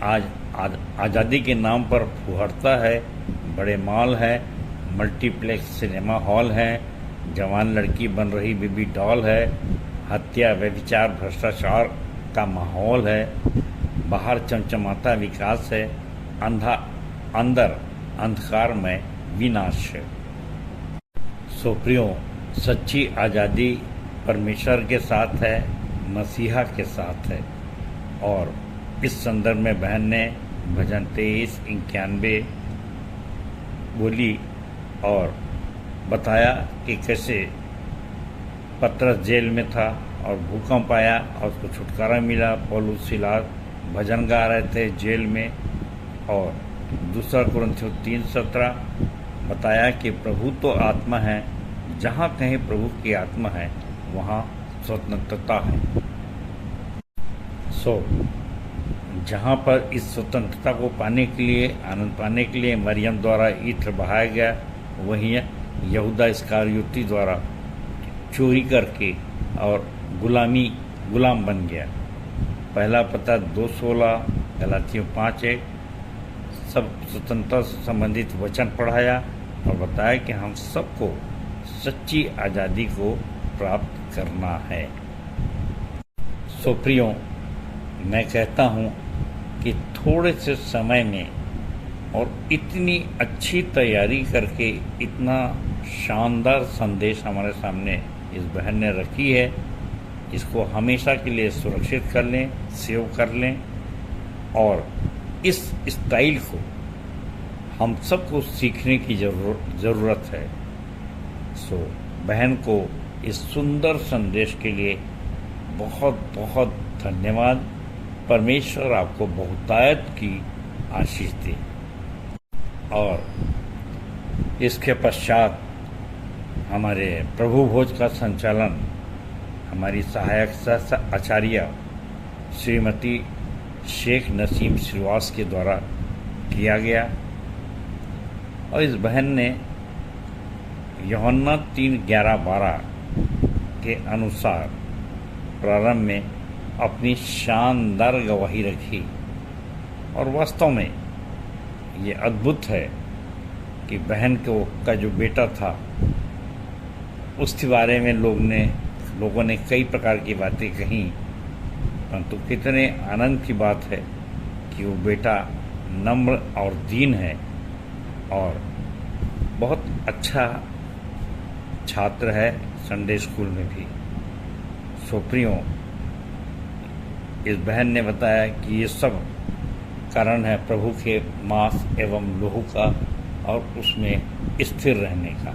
K: आज आज़ादी के नाम पर फुहरता है, बड़े मॉल है, मल्टीप्लेक्स सिनेमा हॉल है, जवान लड़की बन रही बेबी डॉल है, हत्या व्यभिचार भ्रष्टाचार का माहौल है, बाहर चमचमाता विकास है, अंदर अंधकार में विनाश है। सो प्रियो, सच्ची आज़ादी परमेश्वर के साथ है, मसीहा के साथ है। और इस संदर्भ में बहन ने भजन 23-91 बोली और बताया कि कैसे पतरस जेल में था और भूकंप आया और उसको छुटकारा मिला। पौलुस सिलास भजन गा रहे थे जेल में। और 2 कुरिन्थियों 3:17 बताया कि प्रभु तो आत्मा है, जहाँ कहीं प्रभु की आत्मा है वहाँ स्वतंत्रता है। सो जहाँ पर इस स्वतंत्रता को पाने के लिए, आनंद पाने के लिए मरियम द्वारा इत्र बहाया गया, वहीं यहूदा इस्करियोती द्वारा चोरी करके और गुलाम बन गया। पहला पता 2:16, गलातियों 5:1 सब स्वतंत्रता से संबंधित वचन पढ़ाया और बताया कि हम सबको सच्ची आज़ादी को प्राप्त करना है। सो प्रियो, मैं कहता हूँ कि थोड़े से समय में और इतनी अच्छी तैयारी करके इतना शानदार संदेश हमारे सामने इस बहन ने रखी है, इसको हमेशा के लिए सुरक्षित कर लें, सेव कर लें और इस स्टाइल को हम सबको सीखने की ज़रूरत है। सो बहन को इस सुंदर संदेश के लिए बहुत बहुत धन्यवाद। परमेश्वर आपको बहुतायत की आशीष दे। और इसके पश्चात हमारे प्रभु भोज का संचालन हमारी सहायक आचार्य श्रीमती शेख नसीम श्रीवास के द्वारा किया गया। और इस बहन ने यूहन्ना 3:11-12 के अनुसार प्रारंभ में अपनी शानदार गवाही रखी। और वास्तव में ये अद्भुत है कि बहन का जो बेटा था उसके बारे में लोगों ने कई प्रकार की बातें कही, परंतु कितने आनंद की बात है कि वो बेटा नम्र और दीन है और बहुत अच्छा छात्र है संडे स्कूल में भी। सो प्रियो, इस बहन ने बताया कि ये सब कारण है प्रभु के मांस एवं लोहू का और उसमें स्थिर रहने का।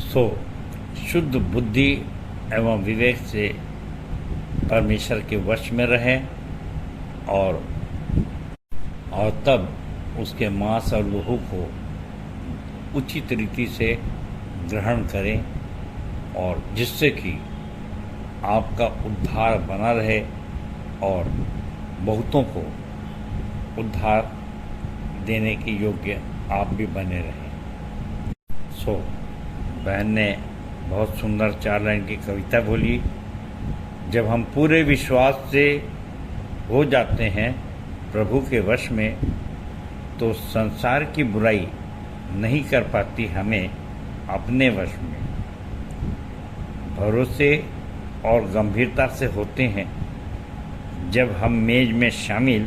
K: सो शुद्ध बुद्धि एवं विवेक से परमेश्वर के वश में रहें और तब उसके मांस और लोहू को उचित रीति से ग्रहण करें और जिससे कि आपका उद्धार बना रहे और बहुतों को उद्धार देने के योग्य आप भी बने रहें। सो बहन ने बहुत सुंदर 4 लाइन की कविता बोली। जब हम पूरे विश्वास से हो जाते हैं प्रभु के वश में, तो संसार की बुराई नहीं कर पाती हमें अपने वश में। भरोसे और गंभीरता से होते हैं जब हम मेज में शामिल,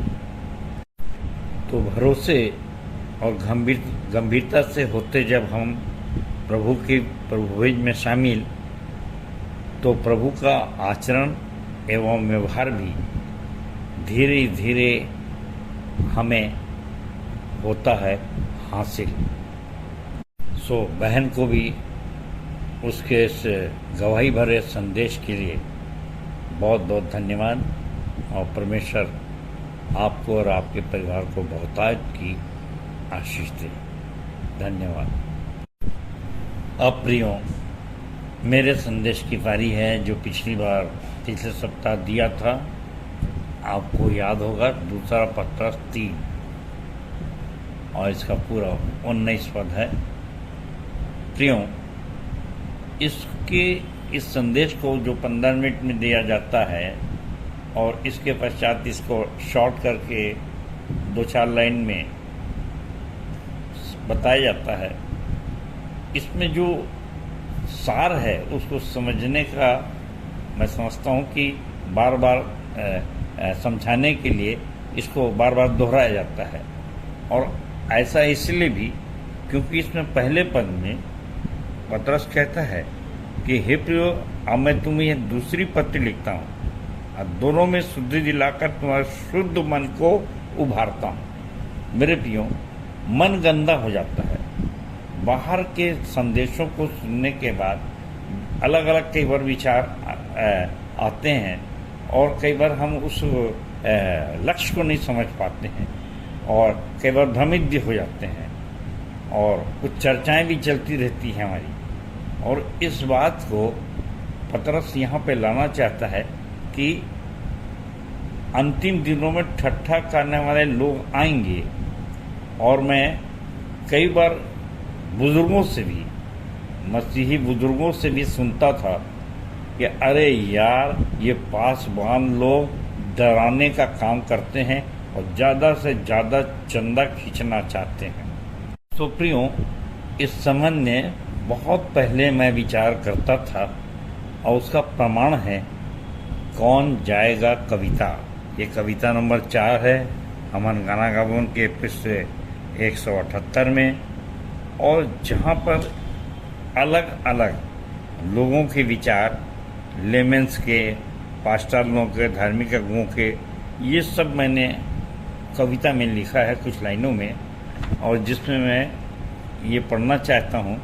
K: तो भरोसे और गंभीरता से होते जब हम प्रभु भोज में शामिल, तो प्रभु का आचरण एवं व्यवहार भी धीरे धीरे हमें होता है हासिल। सो बहन को भी उसके इस गवाही भरे संदेश के लिए बहुत बहुत धन्यवाद और परमेश्वर आपको और आपके परिवार को बहुतायत की आशीष दे। धन्यवाद। अब प्रियो, मेरे संदेश की पारी है जो पिछले सप्ताह दिया था। आपको याद होगा 2 पत्रस 3 और इसका पूरा 19 पद है। प्रियो, इस संदेश को जो 15 मिनट में दिया जाता है और इसके पश्चात इसको शॉर्ट करके 2-4 लाइन में बताया जाता है। इसमें जो सार है उसको समझने का मैं समझता हूँ कि बार बार समझाने के लिए इसको बार बार दोहराया जाता है। और ऐसा इसलिए भी क्योंकि इसमें पहले पद में पतरस कहता है कि हे प्रियो, अब मैं तुम्हें यह दूसरी पत्री लिखता हूँ और दोनों में शुद्धि दिलाकर तुम्हारे शुद्ध मन को उभारता हूँ। मेरे प्रियो, मन गंदा हो जाता है। बाहर के संदेशों को सुनने के बाद अलग अलग कई बार विचार आते हैं और कई बार हम उस लक्ष्य को नहीं समझ पाते हैं और कई बार भ्रमित भी हो जाते हैं और कुछ चर्चाएं भी चलती रहती हैं हमारी। और इस बात को पतरस यहाँ पे लाना चाहता है कि अंतिम दिनों में ठट्ठा करने वाले लोग आएंगे। और मैं कई बार बुजुर्गों से भी, मसीही बुजुर्गों से भी सुनता था कि अरे यार, ये पासवान लोग डराने का काम करते हैं और ज़्यादा से ज़्यादा चंदा खींचना चाहते हैं। तो प्रियो, इस संबंध में बहुत पहले मैं विचार करता था और उसका प्रमाण है कौन जाएगा कविता। ये कविता नंबर 4 है अमन गाना गावन के पृष्ठ 178 में, और जहाँ पर अलग अलग लोगों के विचार, लेमेंस के, पास्टरों के, धार्मिक अगुओं के, ये सब मैंने कविता में लिखा है कुछ लाइनों में, और जिसमें मैं ये पढ़ना चाहता हूँ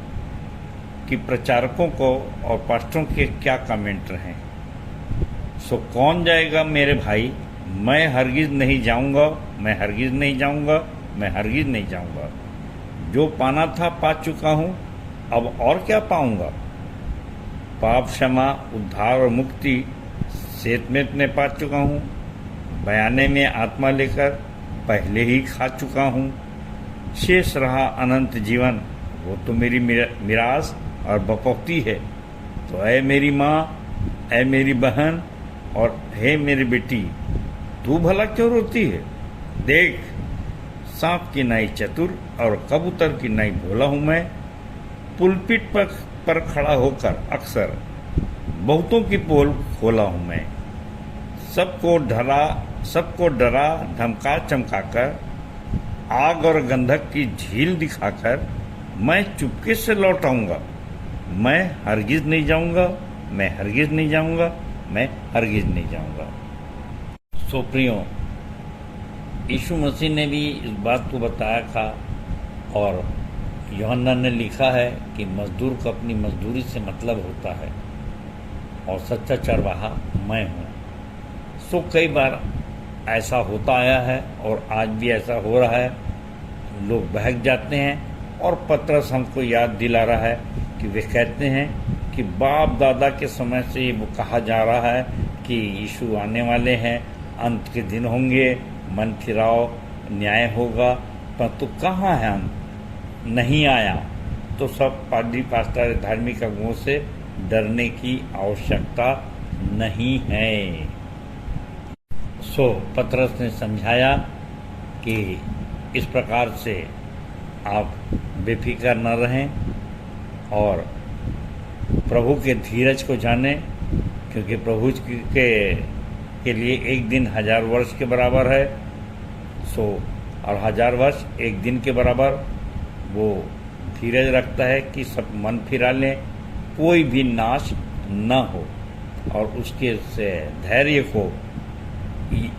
K: कि प्रचारकों को और पास्टरों के क्या कमेंट रहे। सो कौन जाएगा मेरे भाई, मैं हरगिज नहीं जाऊँगा, मैं हरगिज नहीं जाऊँगा, मैं हरगिज नहीं जाऊँगा। जो पाना था पा चुका हूँ, अब और क्या पाऊँगा। पाप क्षमा, उद्धार और मुक्ति सेतमेत में पा चुका हूँ। बयाने में आत्मा लेकर पहले ही खा चुका हूँ। शेष रहा अनंत जीवन, वो तो मेरी मिरास और बपौती है। तो ऐ मेरी माँ, ऐ मेरी बहन और हे मेरी बेटी, तू भला क्यों रोती है। देख, सांप की नाई चतुर और कबूतर की नाई भोला हूँ मैं। पुलपिट पर खड़ा होकर अक्सर बहुतों की पोल खोला हूँ मैं। सबको डरा धमका चमकाकर, आग और गंधक की झील दिखाकर मैं चुपके से लौट आऊँगा। मैं हरगिज नहीं जाऊँगा, मैं हरगिज नहीं जाऊँगा, मैं हरगिज नहीं जाऊँगा। सो प्रियो, यीशु मसीह ने भी इस बात को बताया था और यूहन्ना ने लिखा है कि मजदूर को अपनी मजदूरी से मतलब होता है और सच्चा चरवाहा मैं हूँ। सो कई बार ऐसा होता आया है और आज भी ऐसा हो रहा है। लोग बहक जाते हैं और पतरस हमको याद दिला रहा है कि वे कहते हैं कि बाप दादा के समय से वो कहा जा रहा है कि यीशु आने वाले हैं, अंत के दिन होंगे, मन फिराओ, न्याय होगा, परंतु कहाँ है अंत, नहीं आया। तो सब पादरी पास्टर धार्मिक अगुओं से डरने की आवश्यकता नहीं है। सो पतरस ने समझाया कि इस प्रकार से आप बेफिक्र न रहें और प्रभु के धीरज को जानें, क्योंकि प्रभु के लिए एक दिन 1000 वर्ष के बराबर है। सो और 1000 वर्ष एक दिन के बराबर वो धीरज रखता है कि सब मन फिरा लें, कोई भी नाश न हो, और उसके से धैर्य को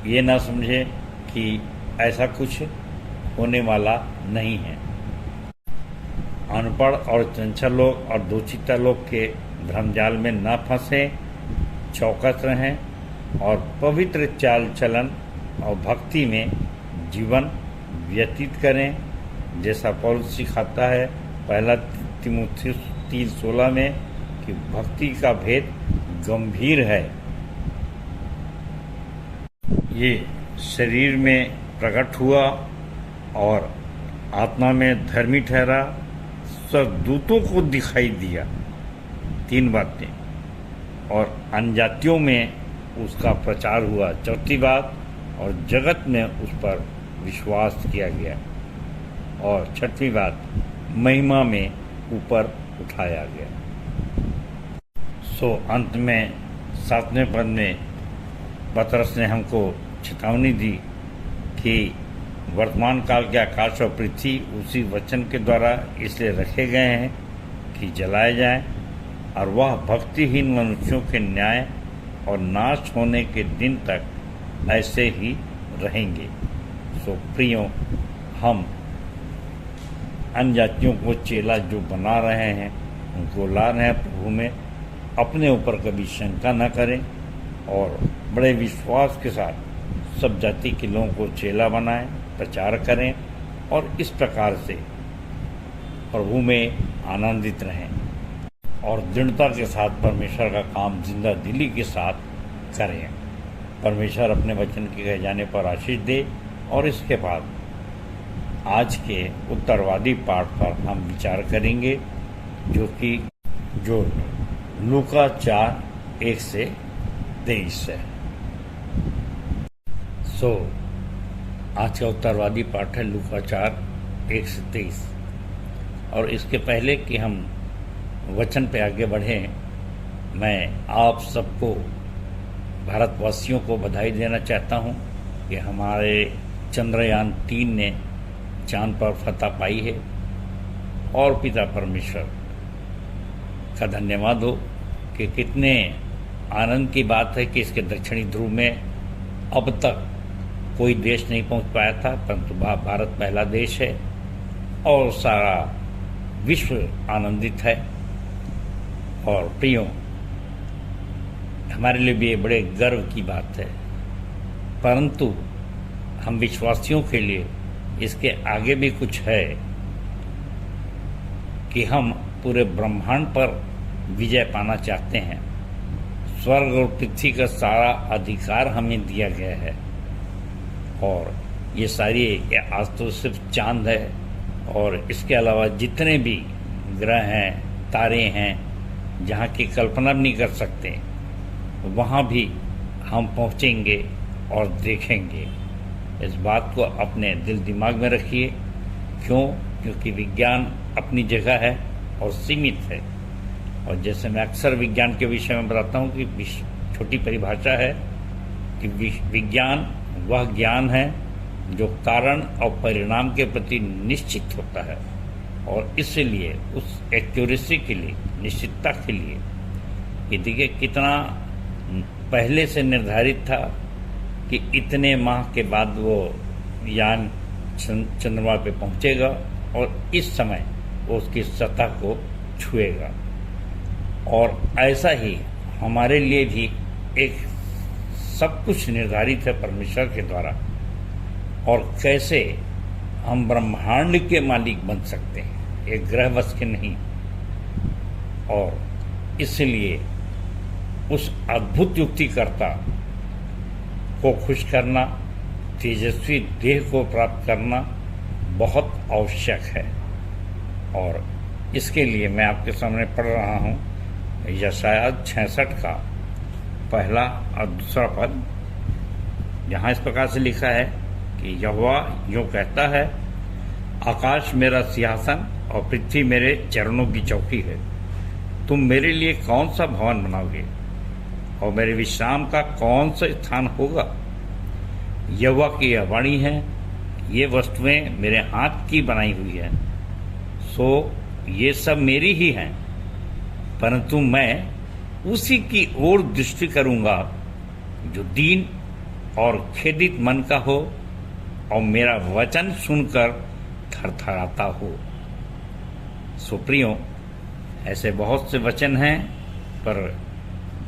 K: ये ना समझे कि ऐसा कुछ होने वाला नहीं है। अनपढ़ और चंचल लोग और दोचिता लोग के भ्रमजाल में न फंसें, चौकस रहें और पवित्र चाल चलन और भक्ति में जीवन व्यतीत करें, जैसा पौलुस सिखाता है 1 तीमुथियुस 3:16 में कि भक्ति का भेद गंभीर है। ये शरीर में प्रकट हुआ और आत्मा में धर्मी ठहरा, स्वर्गदूतों को दिखाई दिया, 3 बातें, और अन्यजातियों में उसका प्रचार हुआ, 4थी बात, और जगत में उस पर विश्वास किया गया और छठवीं बात महिमा में ऊपर उठाया गया। सो अंत में 7वें पद में पतरस ने हमको चेतावनी दी कि वर्तमान काल के आकाश और पृथ्वी उसी वचन के द्वारा इसलिए रखे गए हैं कि जलाए जाएं और वह भक्तिहीन मनुष्यों के न्याय और नाश होने के दिन तक ऐसे ही रहेंगे। सो प्रियो, हम अन्य जातियों को चेला जो बना रहे हैं उनको ला रहे हैं प्रभु में, अपने ऊपर कभी शंका न करें और बड़े विश्वास के साथ सब जाति के लोगों को चेला बनाएं, प्रचार करें और इस प्रकार से प्रभु में आनंदित रहें और दृढ़ता के साथ परमेश्वर का काम जिंदा दिली के साथ करें। परमेश्वर अपने वचन के कहे जाने पर आशीष दे। और इसके बाद आज के उत्तरवादी पाठ पर हम विचार करेंगे जो लूका 4:1 से 23 है। सो आज का उत्तरवादी पाठ है लूका 4:1 से 23। और इसके पहले कि हम वचन पे आगे बढ़ें, मैं आप सबको भारतवासियों को बधाई देना चाहता हूं कि हमारे चंद्रयान 3 ने चांद पर फतह पाई है और पिता परमेश्वर का धन्यवाद हो कि कितने आनंद की बात है कि इसके दक्षिणी ध्रुव में अब तक कोई देश नहीं पहुंच पाया था, परंतु भारत पहला देश है और सारा विश्व आनंदित है। और प्रियो, हमारे लिए भी ये बड़े गर्व की बात है, परंतु हम विश्वासियों के लिए इसके आगे भी कुछ है कि हम पूरे ब्रह्मांड पर विजय पाना चाहते हैं। स्वर्ग और पृथ्वी का सारा अधिकार हमें दिया गया है और ये सारी आज तो सिर्फ चांद है और इसके अलावा जितने भी ग्रह हैं, तारे हैं, जहाँ की कल्पना भी नहीं कर सकते, वहाँ भी हम पहुँचेंगे और देखेंगे। इस बात को अपने दिल दिमाग में रखिए। क्योंकि विज्ञान अपनी जगह है और सीमित है। और जैसे मैं अक्सर विज्ञान के विषय में बताता हूँ कि छोटी परिभाषा है कि विज्ञान वह ज्ञान है जो कारण और परिणाम के प्रति निश्चित होता है और इसलिए उस एक्यूरेसी के लिए, निश्चितता के लिए, ये देखिए कितना पहले से निर्धारित था कि इतने माह के बाद वो यान चंद्रमा पे पहुंचेगा और इस समय वो उसकी सतह को छुएगा। और ऐसा ही हमारे लिए भी एक सब कुछ निर्धारित है परमेश्वर के द्वारा और कैसे हम ब्रह्मांड के मालिक बन सकते हैं, एक ग्रहवश के नहीं। और इसलिए उस अद्भुत युक्तिकर्ता को खुश करना, तेजस्वी देह को प्राप्त करना बहुत आवश्यक है। और इसके लिए मैं आपके सामने पढ़ रहा हूँ यशायाह 66 का पहला और दूसरा पद, जहाँ इस प्रकार से लिखा है कि यहोवा यूँ कहता है, आकाश मेरा सिंहासन और पृथ्वी मेरे चरणों की चौकी है। तुम मेरे लिए कौन सा भवन बनाओगे और मेरे विश्राम का कौन सा स्थान होगा? यहोवा की यह वाणी है, ये वस्तुएं मेरे हाथ की बनाई हुई है, सो ये सब मेरी ही हैं, परंतु मैं उसी की ओर दृष्टि करूंगा जो दीन और खेदित मन का हो और मेरा वचन सुनकर थरथराता हो। सो प्रियो, ऐसे बहुत से वचन हैं, पर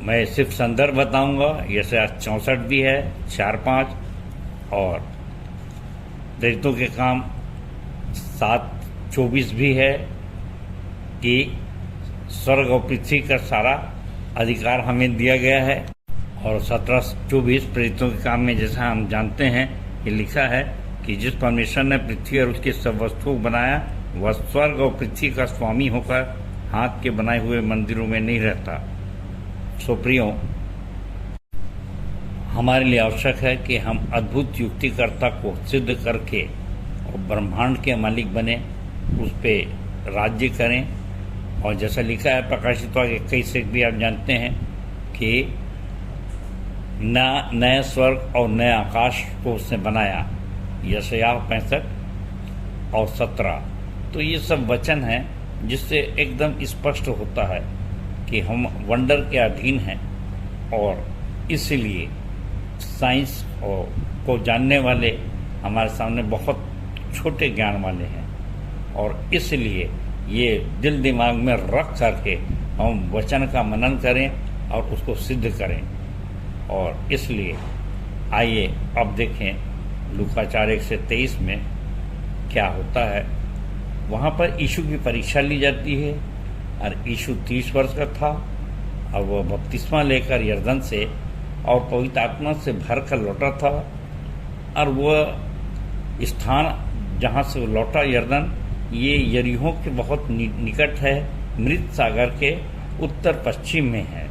K: मैं सिर्फ संदर्भ बताऊंगा। यशायाह 64 भी है, 4-5, और प्रेरितों के काम 7:24 भी है कि स्वर्ग और पृथ्वी का सारा अधिकार हमें दिया गया है। और 17:24 प्रेरितों के काम में जैसा हम जानते हैं कि लिखा है कि जिस परमेश्वर ने पृथ्वी और उसकी सब वस्तुओं को बनाया, वह स्वर्ग और पृथ्वी का स्वामी होकर हाथ के बनाए हुए मंदिरों में नहीं रहता। सो प्रियो, हमारे लिए आवश्यक है कि हम अद्भुत युक्तिकर्ता को सिद्ध करके और ब्रह्मांड के मालिक बने, उस पे राज्य करें। और जैसा लिखा है प्रकाशित वाक्य 21 से भी आप जानते हैं कि नए स्वर्ग और नए आकाश को उसने बनाया, यशायाह 65 और 17। तो ये सब वचन हैं जिससे एकदम स्पष्ट होता है कि हम वंडर के अधीन हैं, और इसलिए साइंस को जानने वाले हमारे सामने बहुत छोटे ज्ञान वाले हैं, और इसलिए ये दिल दिमाग में रख करके हम वचन का मनन करें और उसको सिद्ध करें। और इसलिए आइए अब देखें लूका 4:1-23 में क्या होता है। वहाँ पर यीशु की परीक्षा ली जाती है, और यीशु 30 वर्ष का था, और वह बपतिस्मा लेकर यरदन से और पवित्र आत्मा से भर कर लौटा था। और वह स्थान जहाँ से वो लौटा, यरदन, ये यरीहो के बहुत निकट है, मृत सागर के उत्तर पश्चिम में है,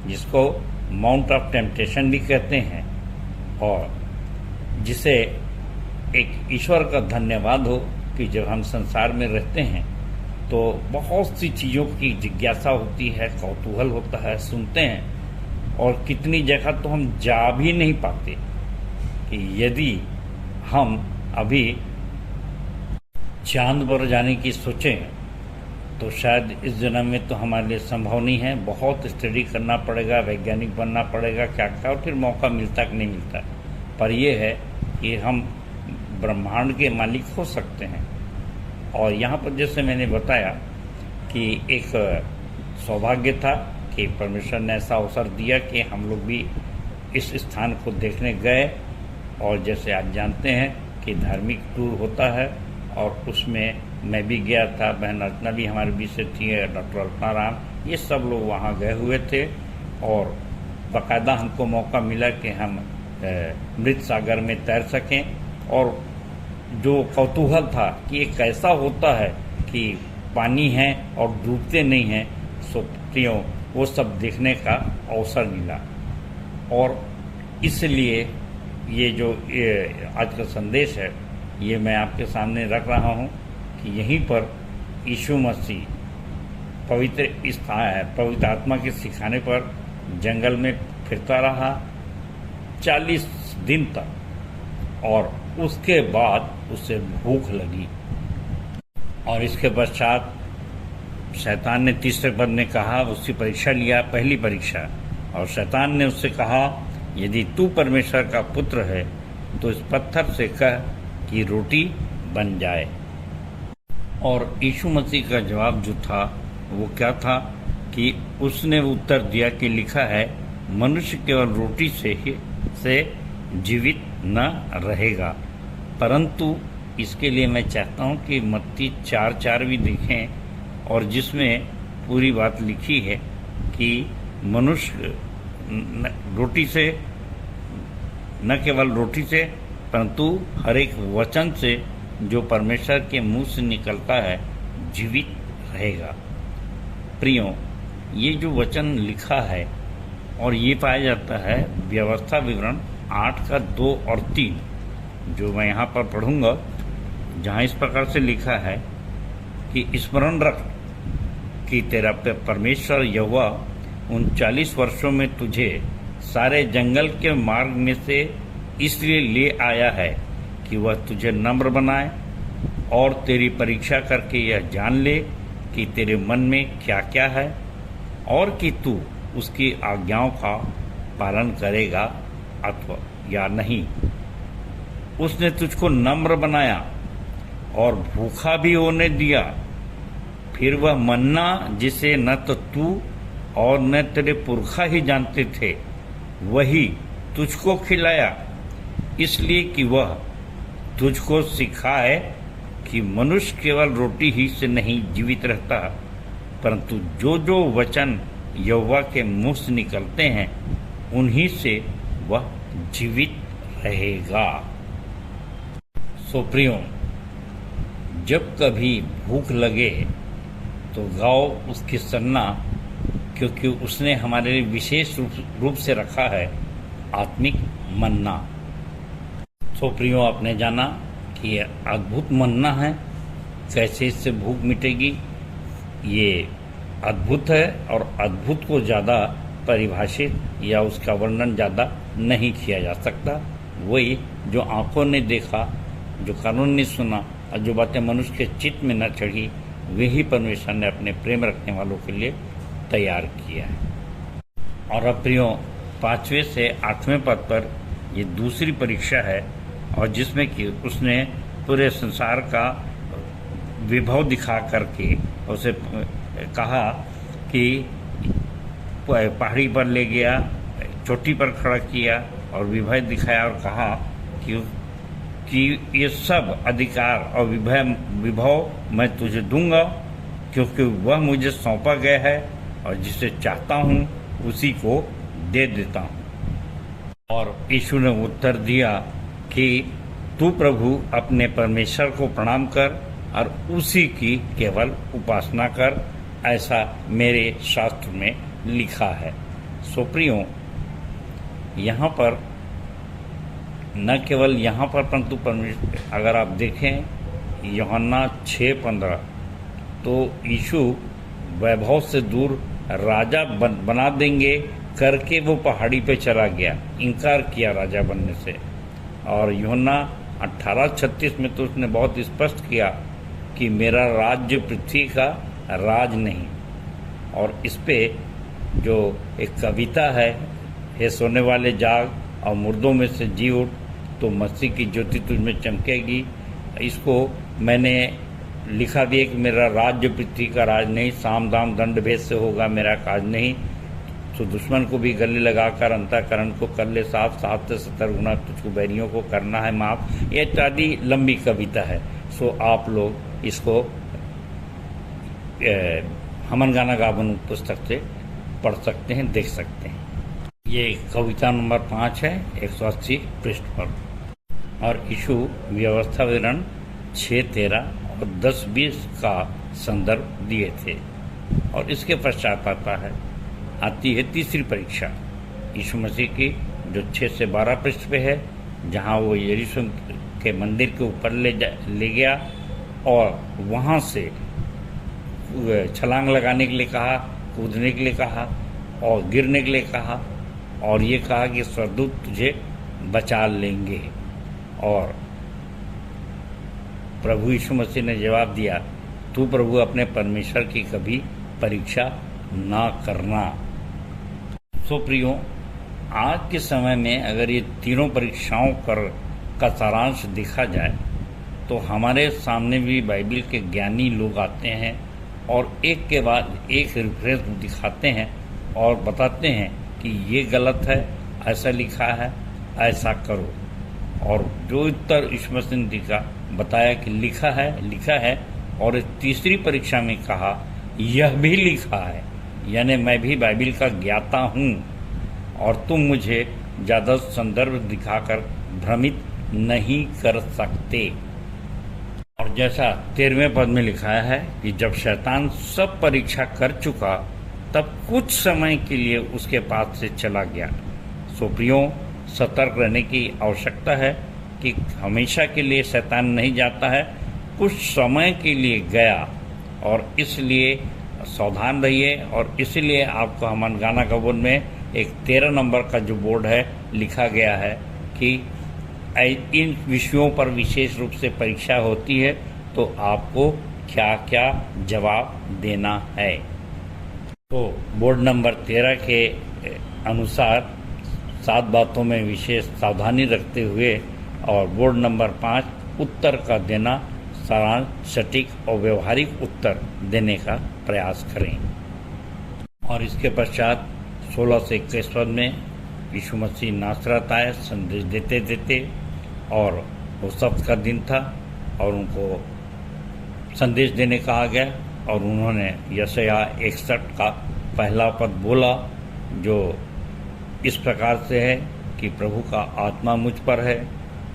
K: जिसको माउंट ऑफ टेम्पटेशन भी कहते हैं, और जिसे एक ईश्वर का धन्यवाद हो कि जब हम संसार में रहते हैं तो बहुत सी चीज़ों की जिज्ञासा होती है, कौतूहल होता है, सुनते हैं, और कितनी जगह तो हम जा भी नहीं पाते कि यदि हम अभी चांद पर जाने की सोचें तो शायद इस जन्म में तो हमारे लिए संभव नहीं है। बहुत स्टडी करना पड़ेगा, वैज्ञानिक बनना पड़ेगा, क्या क्या, और फिर मौका मिलता कि नहीं मिलता। पर यह है कि हम ब्रह्मांड के मालिक हो सकते हैं। और यहाँ पर जैसे मैंने बताया कि एक सौभाग्य था कि परमेश्वर ने ऐसा अवसर दिया कि हम लोग भी इस स्थान को देखने गए। और जैसे आप जानते हैं कि धार्मिक टूर होता है, और उसमें मैं भी गया था, बहन अर्चना भी हमारे बीच से थी, डॉक्टर अल्पना राम, ये सब लोग वहाँ गए हुए थे। और बाकायदा हमको मौका मिला कि हम मृत सागर में तैर सकें। और जो कौतूहल था कि ये कैसा होता है कि पानी है और डूबते नहीं हैं, सो प्रियो वो सब देखने का अवसर मिला। और इसलिए ये जो आज का संदेश है ये मैं आपके सामने रख रहा हूँ कि यहीं पर यीशु मसीह पवित्र आत्मा के सिखाने पर जंगल में फिरता रहा 40 दिन तक, और उसके बाद उसे भूख लगी। और इसके पश्चात शैतान ने तीसरे पद ने कहा, उसकी परीक्षा लिया, पहली परीक्षा, और शैतान ने उससे कहा, यदि तू परमेश्वर का पुत्र है तो इस पत्थर से कह कि रोटी बन जाए। और यीशु मसीह का जवाब जो था वो क्या था कि उसने उत्तर दिया कि लिखा है, मनुष्य केवल रोटी से जीवित न रहेगा, परंतु इसके लिए मैं चाहता हूँ कि मत्ती 4:4 भी देखें, और जिसमें पूरी बात लिखी है कि मनुष्य रोटी से, न केवल रोटी से, परंतु हर एक वचन से जो परमेश्वर के मुंह से निकलता है जीवित रहेगा। प्रियो, ये जो वचन लिखा है और ये पाया जाता है व्यवस्था विवरण 8:2 और 3, जो मैं यहाँ पर पढ़ूंगा, जहाँ इस प्रकार से लिखा है कि स्मरण रख कि तेरा परमेश्वर यहोवा उन 40 वर्षों में तुझे सारे जंगल के मार्ग में से इसलिए ले आया है कि वह तुझे नम्र बनाए और तेरी परीक्षा करके यह जान ले कि तेरे मन में क्या क्या है, और कि तू उसकी आज्ञाओं का पालन करेगा अथवा या नहीं। उसने तुझको नम्र बनाया और भूखा भी होने दिया। फिर वह मन्ना जिसे न तो तू और न तेरे पुरखा ही जानते थे, वही तुझको खिलाया, इसलिए कि वह तुझको सिखाए कि मनुष्य केवल रोटी ही से नहीं जीवित रहता, परंतु जो जो वचन यहोवा के मुंह से निकलते हैं उन्हीं से वह जीवित रहेगा। सो प्रियो, जब कभी भूख लगे तो गाओ उसकी सराहना, क्योंकि उसने हमारे लिए विशेष रूप से रखा है आत्मिक मन्ना। तो प्रियो, आपने जाना कि ये अद्भुत मन्ना है, कैसे इससे भूख मिटेगी। ये अद्भुत है और अद्भुत को ज़्यादा परिभाषित या उसका वर्णन ज़्यादा नहीं किया जा सकता। वही जो आंखों ने देखा, जो कानों ने सुना और जो बातें मनुष्य के चित्त में न चढ़ी, वही परमेश्वर ने अपने प्रेम रखने वालों के लिए तैयार किया है। और अब प्रियो, 5वें से 8वें पद पर ये दूसरी परीक्षा है, और जिसमें कि उसने पूरे संसार का विभव दिखा करके उसे कहा कि पहाड़ी पर ले गया, चोटी पर खड़ा किया और विभव दिखाया और कहा कि ये सब अधिकार और विभव मैं तुझे दूंगा, क्योंकि वह मुझे सौंपा गया है और जिसे चाहता हूँ उसी को दे देता हूँ। और यीशु ने उत्तर दिया कि तू प्रभु अपने परमेश्वर को प्रणाम कर और उसी की केवल उपासना कर, ऐसा मेरे शास्त्र में लिखा है। सो प्रियो, यहाँ पर न केवल यहाँ पर परंतु परमेश्वर, अगर आप देखें यूहन्ना 6:15, तो यीशु वैभव से दूर राजा बना देंगे करके वो पहाड़ी पे चला गया, इनकार किया राजा बनने से। और यूहन्ना 18:36 में तो उसने बहुत स्पष्ट किया कि मेरा राज्य पृथ्वी का राज नहीं। और इस पे जो एक कविता है, हे सोने वाले जाग और मुर्दों में से जी उठ, तो मसीह की ज्योति तुझ में चमकेगी, इसको मैंने लिखा दिया कि मेरा राज्य पृथ्वी का राज नहीं, साम दाम दंड भेद से होगा मेरा काज नहीं। तो दुश्मन को भी गले लगाकर अंतःकरण को कर ले साफ, 7 से 70 गुना तुझको बैरियों को करना है माफ। ये इत्यादि लंबी कविता है। सो आप लोग इसको हमन गाना गावन पुस्तक से पढ़ सकते हैं, देख सकते हैं। ये कविता नंबर 5 है, 180 पृष्ठ पर। और यीशु व्यवस्था विवरण 6:13 और 10:20 का संदर्भ दिए थे। और इसके पश्चात आती है तीसरी परीक्षा यीशु मसीह की, जो 6 से 12 पृष्ठ पे है, जहाँ वो यरूशलेम के मंदिर के ऊपर ले गया और वहाँ से छलांग लगाने के लिए कहा, कूदने के लिए कहा और गिरने के लिए कहा, और ये कहा कि स्वर्गदूत तुझे बचा लेंगे। और प्रभु यीशु मसीह ने जवाब दिया, तू प्रभु अपने परमेश्वर की कभी परीक्षा ना करना। सो प्रियो, आज के समय में अगर ये तीनों परीक्षाओं का सारांश देखा जाए, तो हमारे सामने भी बाइबल के ज्ञानी लोग आते हैं और एक के बाद एक रेफरेंस दिखाते हैं और बताते हैं कि ये गलत है, ऐसा लिखा है, ऐसा करो। और जो उत्तर यीशु मसीह ने बताया कि लिखा है, और इस तीसरी परीक्षा में कहा यह भी लिखा है, यानी मैं भी बाइबल का ज्ञाता हूँ और तुम मुझे ज़्यादा संदर्भ दिखाकर भ्रमित नहीं कर सकते। और जैसा 13वें पद में लिखा है कि जब शैतान सब परीक्षा कर चुका, तब कुछ समय के लिए उसके पास से चला गया। सो प्रियो, सतर्क रहने की आवश्यकता है कि हमेशा के लिए शैतान नहीं जाता है, कुछ समय के लिए गया, और इसलिए सावधान रहिए। और इसलिए आपको हमन गाना गबन में एक 13 नंबर का जो बोर्ड है लिखा गया है कि इन विषयों पर विशेष रूप से परीक्षा होती है, तो आपको क्या क्या जवाब देना है। तो बोर्ड नंबर 13 के अनुसार 7 बातों में विशेष सावधानी रखते हुए, और बोर्ड नंबर 5 उत्तर का देना सारांश, सटीक और व्यवहारिक उत्तर देने का प्रयास करें। और इसके पश्चात 16 से 21 पद में यीशु मसीह नासरत आए संदेश देते देते, और वो सब्त का दिन था और उनको संदेश देने कहा गया, और उन्होंने यशायाह 61 का पहला पद बोला, जो इस प्रकार से है कि प्रभु का आत्मा मुझ पर है,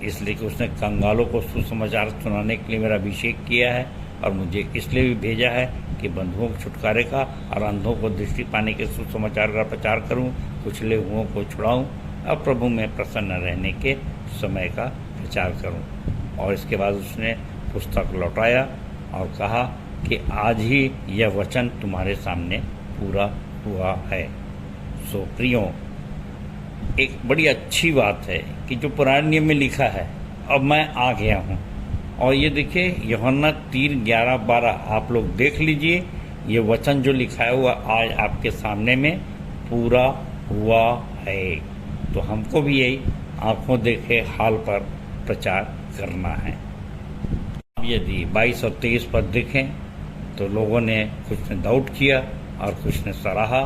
K: इसलिए कि उसने कंगालों को सुसमाचार सुनाने के लिए मेरा अभिषेक किया है, और मुझे इसलिए भी भेजा है कि बंधुओं को छुटकारे का और अंधों को दृष्टि पाने के सुसमाचार का प्रचार करूं, कुचले हुओं को छुड़ाऊं, अब प्रभु में प्रसन्न रहने के समय का प्रचार करूं। और इसके बाद उसने पुस्तक लौटाया और कहा कि आज ही यह वचन तुम्हारे सामने पूरा हुआ है। सो प्रियो, एक बड़ी अच्छी बात है कि जो पुराने नियम में लिखा है अब मैं आ गया हूँ। और ये देखिए यूहन्ना 3:11-12 आप लोग देख लीजिए, ये वचन जो लिखा है हुआ आज आपके सामने में पूरा हुआ है। तो हमको भी यही आंखों देखे हाल पर प्रचार करना है। अब यदि 22 और 23 पद देखें तो लोगों ने कुछ ने डाउट किया और कुछ ने सराहा,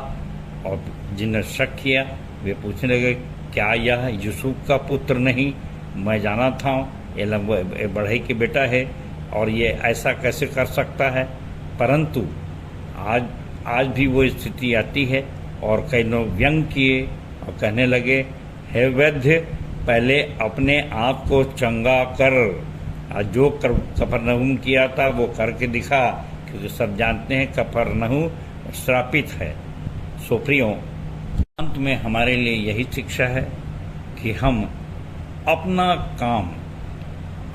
K: और जिन्हें शक किया वे पूछने लगे, क्या यह यूसुफ का पुत्र नहीं? मैं जाना था ये बढ़ई के बेटा है और ये ऐसा कैसे कर सकता है? परंतु आज भी वो स्थिति आती है और कई लोग व्यंग किए और कहने लगे, हे वैद्य, पहले अपने आप को चंगा कर, जो कफरनहूम किया था वो करके दिखा, क्योंकि सब जानते हैं कफरनहूम श्रापित है। सो प्रियो, अंत में हमारे लिए यही शिक्षा है कि हम अपना काम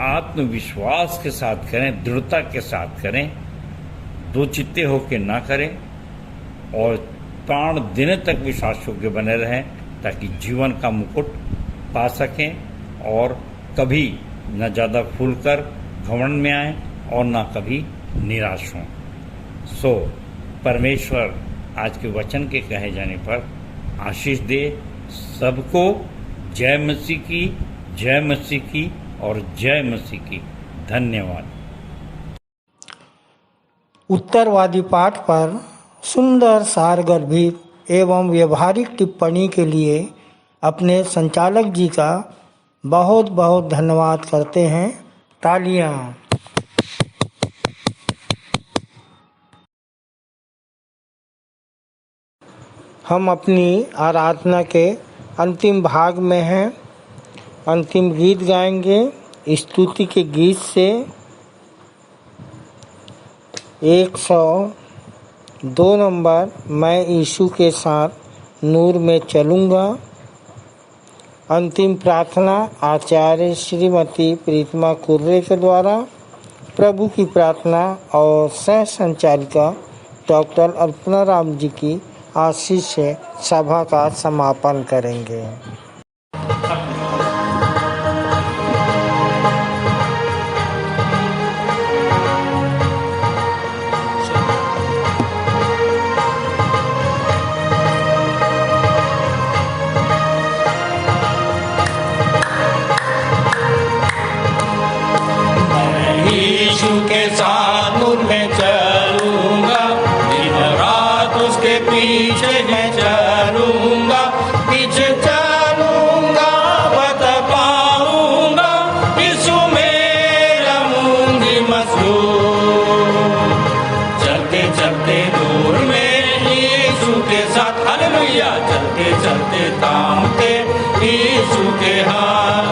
K: आत्मविश्वास के साथ करें, दृढ़ता के साथ करें, दो चित्ते होकर ना करें और प्राण देने तक विश्वास योग्य बने रहें, ताकि जीवन का मुकुट पा सकें और कभी न ज़्यादा फूलकर घमंड में आए और न कभी निराश हों। सो परमेश्वर आज के वचन के कहे जाने पर आशीष दे सबको। जय मसीह की, जय मसीह की और जय मसीह की। धन्यवाद।
A: उत्तरवादी पाठ पर सुंदर सारगर्भित एवं व्यवहारिक टिप्पणी के लिए अपने संचालक जी का बहुत बहुत धन्यवाद करते हैं। तालियां। हम अपनी आराधना के अंतिम भाग में हैं। अंतिम गीत गाएंगे स्तुति के गीत से 102 नंबर, मैं यीशु के साथ नूर में चलूँगा। अंतिम प्रार्थना आचार्य श्रीमती प्रीतमा कुर्रे के द्वारा प्रभु की प्रार्थना और सह संचालिका डॉक्टर अल्पना राम जी की आशीष से सभा का समापन करेंगे।
D: यीशु के साथ नूर में चलूंगा, दिन रात उसके पीछे मैं चलूंगा, पीछे चलूंगा बता पाऊंगा, यीशु मेरा मुंगी मसलूम। चलते चलते नूर में यीशु के साथ, हालेलुया, चलते चलते थामते यीशु के हाथ,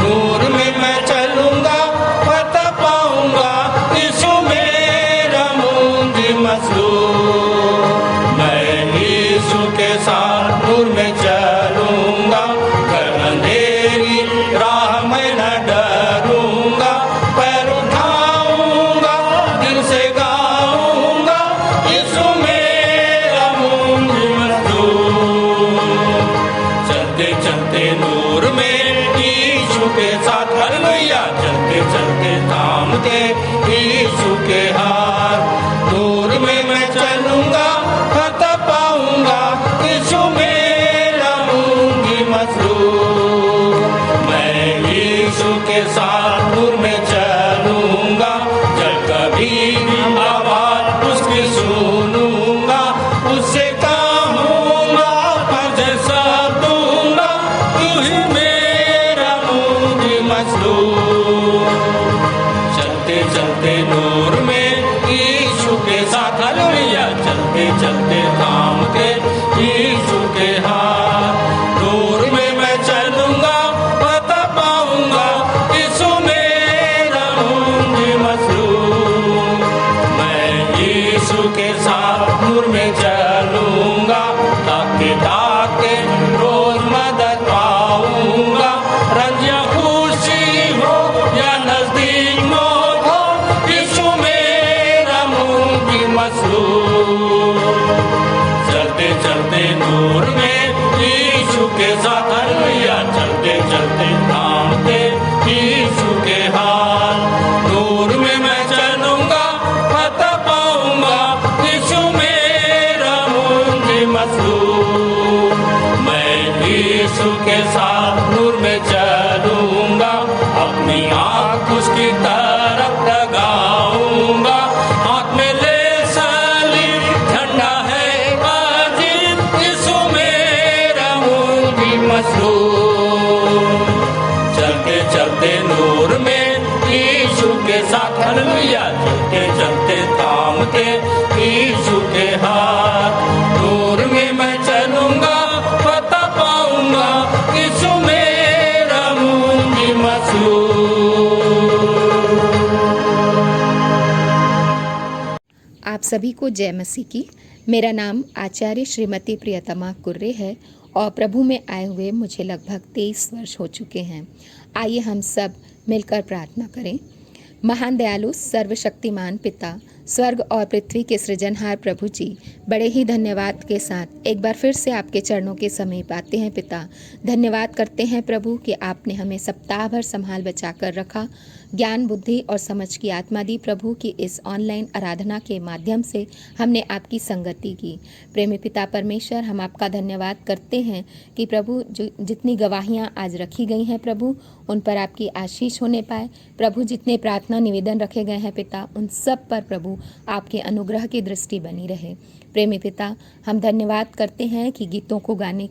D: नूर में मैं चलूंगा बता पाऊंगा, यीशु मेरा मुंगी मसलूम। मैं यीशु के साथ नूर में चलूंगा, कर अंधेरी राह में न डरूंगा, पैर उठाऊंगा दिल से गाऊंगा, यीशु मेरा मुंगी मसलूम। चलते चलते नूर में यीशु के साथ, हालेलुया, चलते चलते थामते यीशु के हाथ, नूर में मैं चलूंगा बता पाऊंगा, यीशु मेरा मुंगी मसलूम। मैं यीशु के साथ नूर में चलूंगा, जब कभी भी आवाज उसकी सुनूंगा, उससे कहूंगा मुझे सब दूंगा, तू ही मेरा मुंगी मसलूम। चलते चलते नूर में यीशु के साथ, हालेलुया, चलते चलते थामते यीशु के हाथ, नूर में मैं चलूंगा बता पाऊंगा, यीशु मेरा मुंगी मसलूम। मैं यीशु के साथ नूर में चलूंगा, ताके ताके रोज मदद पा हालेलुया। चलते चलते थाम के यीशु के हाथ, दूर में मैं चलूंगा पता पाऊंगा यीशु मेरा मुंजी मसूर।
L: आप सभी को जय मसीह की। मेरा नाम आचार्य श्रीमती प्रियतमा कुर्रे है और प्रभु में आए हुए मुझे लगभग 23 वर्ष हो चुके हैं। आइए हम सब मिलकर प्रार्थना करें। महान दयालु सर्वशक्तिमान पिता, स्वर्ग और पृथ्वी के सृजनहार प्रभु जी, बड़े ही धन्यवाद के साथ एक बार फिर से आपके चरणों के समीप आते हैं पिता। धन्यवाद करते हैं प्रभु कि आपने हमें सप्ताह भर संभाल बचा कर रखा, ज्ञान बुद्धि और समझ की आत्मा दी प्रभु की इस ऑनलाइन आराधना के माध्यम से हमने आपकी संगति की। प्रेमी पिता परमेश्वर, हम आपका धन्यवाद करते हैं कि प्रभु जो जितनी गवाहियाँ आज रखी गई हैं प्रभु, उन पर आपकी आशीष होने पाए। प्रभु जितने प्रार्थना निवेदन रखे गए हैं पिता, उन सब पर प्रभु आपके अनुग्रह की दृष्टि बनी रहे। प्रेमी पिता, हम धन्यवाद करते हैं कि गीतों को गाने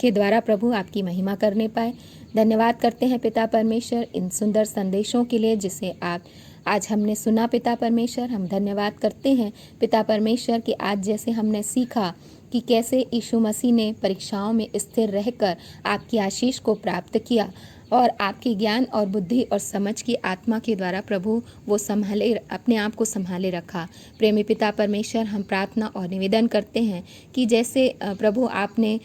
L: के द्वारा प्रभु आपकी महिमा करने पाए। धन्यवाद करते हैं पिता परमेश्वर इन सुंदर संदेशों के लिए जिसे आप आज हमने सुना पिता परमेश्वर। हम धन्यवाद करते हैं पिता परमेश्वर कि आज जैसे हमने सीखा कि कैसे यीशु मसीह ने परीक्षाओं में स्थिर रहकर आपकी आशीष को प्राप्त किया और आपके ज्ञान और बुद्धि और समझ की आत्मा के द्वारा प्रभु वो संभाले, अपने आप को संभाले रखा। प्रेमी पिता परमेश्वर, हम प्रार्थना और निवेदन करते हैं कि जैसे प्रभु आपने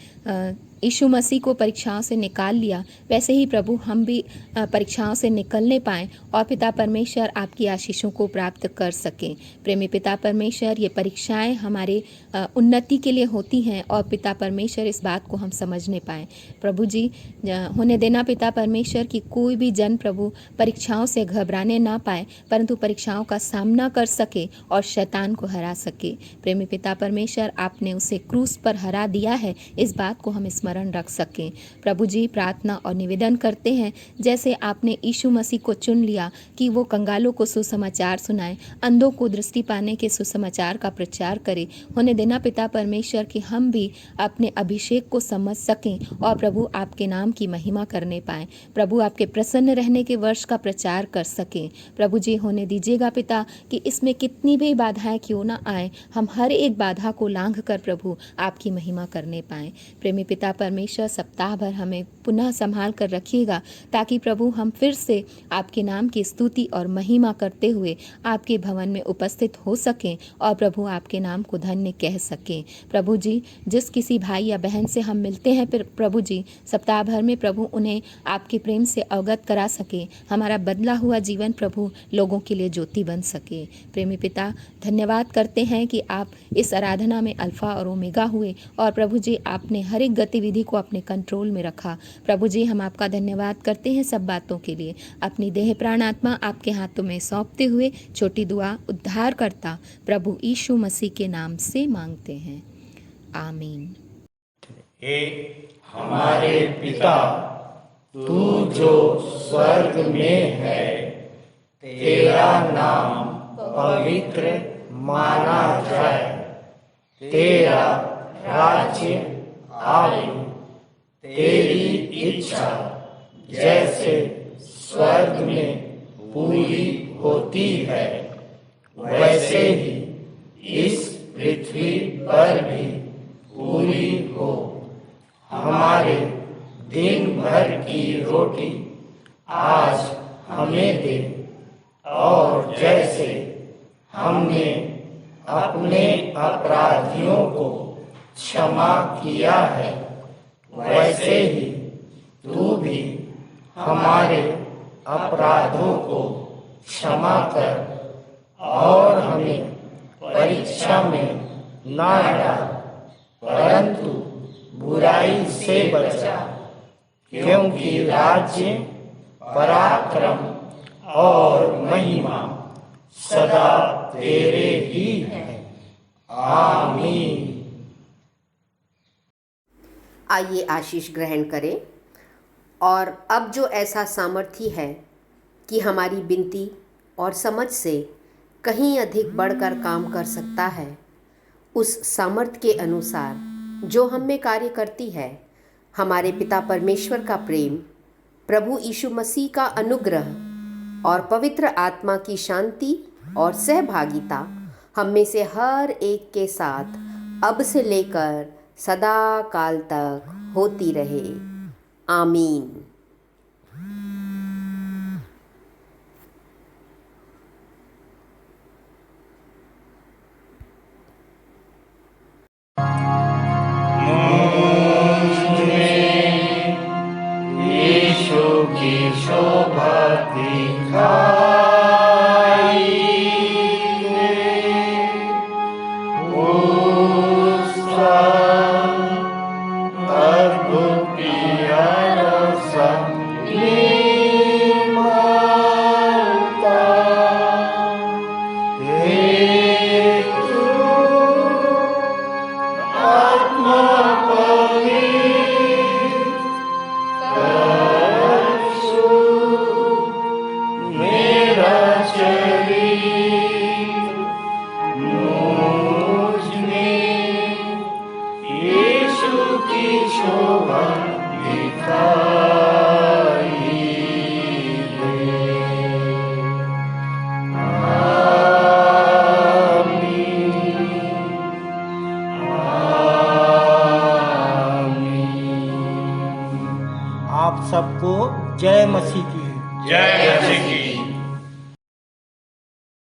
L: यीशु मसीह को परीक्षाओं से निकाल लिया, वैसे ही प्रभु हम भी परीक्षाओं से निकलने पाएँ और पिता परमेश्वर आपकी आशीषों को प्राप्त कर सकें। प्रेमी पिता परमेश्वर, ये परीक्षाएं हमारे उन्नति के लिए होती हैं और पिता परमेश्वर इस बात को हम समझने पाएँ। प्रभु जी, होने देना पिता परमेश्वर कि कोई भी जन प्रभु परीक्षाओं से घबराने ना पाए, परंतु परीक्षाओं का सामना कर सके और शैतान को हरा सके। प्रेमी पिता परमेश्वर, आपने उसे क्रूस पर हरा दिया है, इस बात को हम स्मरण रख सकें। प्रभु जी, प्रार्थना और निवेदन करते हैं जैसे आपने यीशु मसीह को चुन लिया कि वो कंगालों को सुसमाचार सुनाए, अंधों को दृष्टि पाने के सुसमाचार का प्रचार करे। होने देना पिता परमेश्वर कि हम भी अपने अभिषेक को समझ सकें और प्रभु आपके नाम की महिमा करने पाएं। प्रभु आपके प्रसन्न रहने के वर्ष का प्रचार कर सकें। प्रभु जी, होने दीजिएगा पिता कि इसमें कितनी भी बाधाएं क्यों ना आए, हम हर एक बाधा को लांघ कर प्रभु आपकी महिमा करने पाएं। प्रेमी पिता परमेश्वर, सप्ताह भर हमें पुनः संभाल कर रखिएगा ताकि प्रभु हम फिर से आपके नाम की स्तुति और महिमा करते हुए आपके भवन में उपस्थित हो सकें और प्रभु आपके नाम को धन्य कह सकें। प्रभु जी, जिस किसी भाई या बहन से हम मिलते हैं प्रभु जी, सप्ताह भर में प्रभु उन्हें आपके प्रेम से अवगत करा सके, हमारा बदला हुआ जीवन प्रभु लोगों के लिए ज्योति बन सके। प्रेमी पिता, धन्यवाद करते हैं कि आप इस आराधना में अल्फा और ओमेगा हुए और प्रभु जी आपने हर एक गतिविधि को अपने कंट्रोल में रखा। प्रभु जी, हम आपका धन्यवाद करते हैं सब बातों के लिए। अपनी देह प्राण आत्मा आपके हाथों में सौंपते हुए छोटी दुआ उद्धार करता प्रभु यीशु मसीह के नाम से मांगते हैं, आमीन।
M: हे हमारे पिता, तू जो स्वर्ग में है, तेरा नाम पवित्र माना जाए, तेरा राज्य आए, तेरी इच्छा जैसे स्वर्ग में पूरी होती है, वैसे ही इस पृथ्वी पर भी पूरी हो। हमारे दिन भर की रोटी आज हमें दे, और जैसे हमने अपने अपराधियों को क्षमा किया है, वैसे ही तू भी हमारे अपराधों को क्षमा कर, और हमें परीक्षा में ना डाल, परंतु बुराई से बचा, क्योंकि राज्य, पराक्रम और महिमा सदा तेरे ही हैं। आमीन।
N: आइए आशीष ग्रहण करें। और अब जो ऐसा सामर्थ्य है कि हमारी विनती और समझ से कहीं अधिक बढ़कर काम कर सकता है, उस सामर्थ्य के अनुसार जो हम में कार्य करती है हमारे पिता परमेश्वर का प्रेम, प्रभु यीशु मसीह का अनुग्रह और पवित्र आत्मा की शांति और सहभागिता हम में से हर एक के साथ अब से लेकर सदा काल तक होती रहे। आमीन।
M: यीशु की शोभा दिखाई उसका अद्भुत प्यारा सा निर्मलता हेतु आत्मा मेरा शरीर मुझ में यीशु की शोभा दिखाई दे। आमीन,
A: आमीन। आप सबको जय मसीह की।
M: जय मसीह की।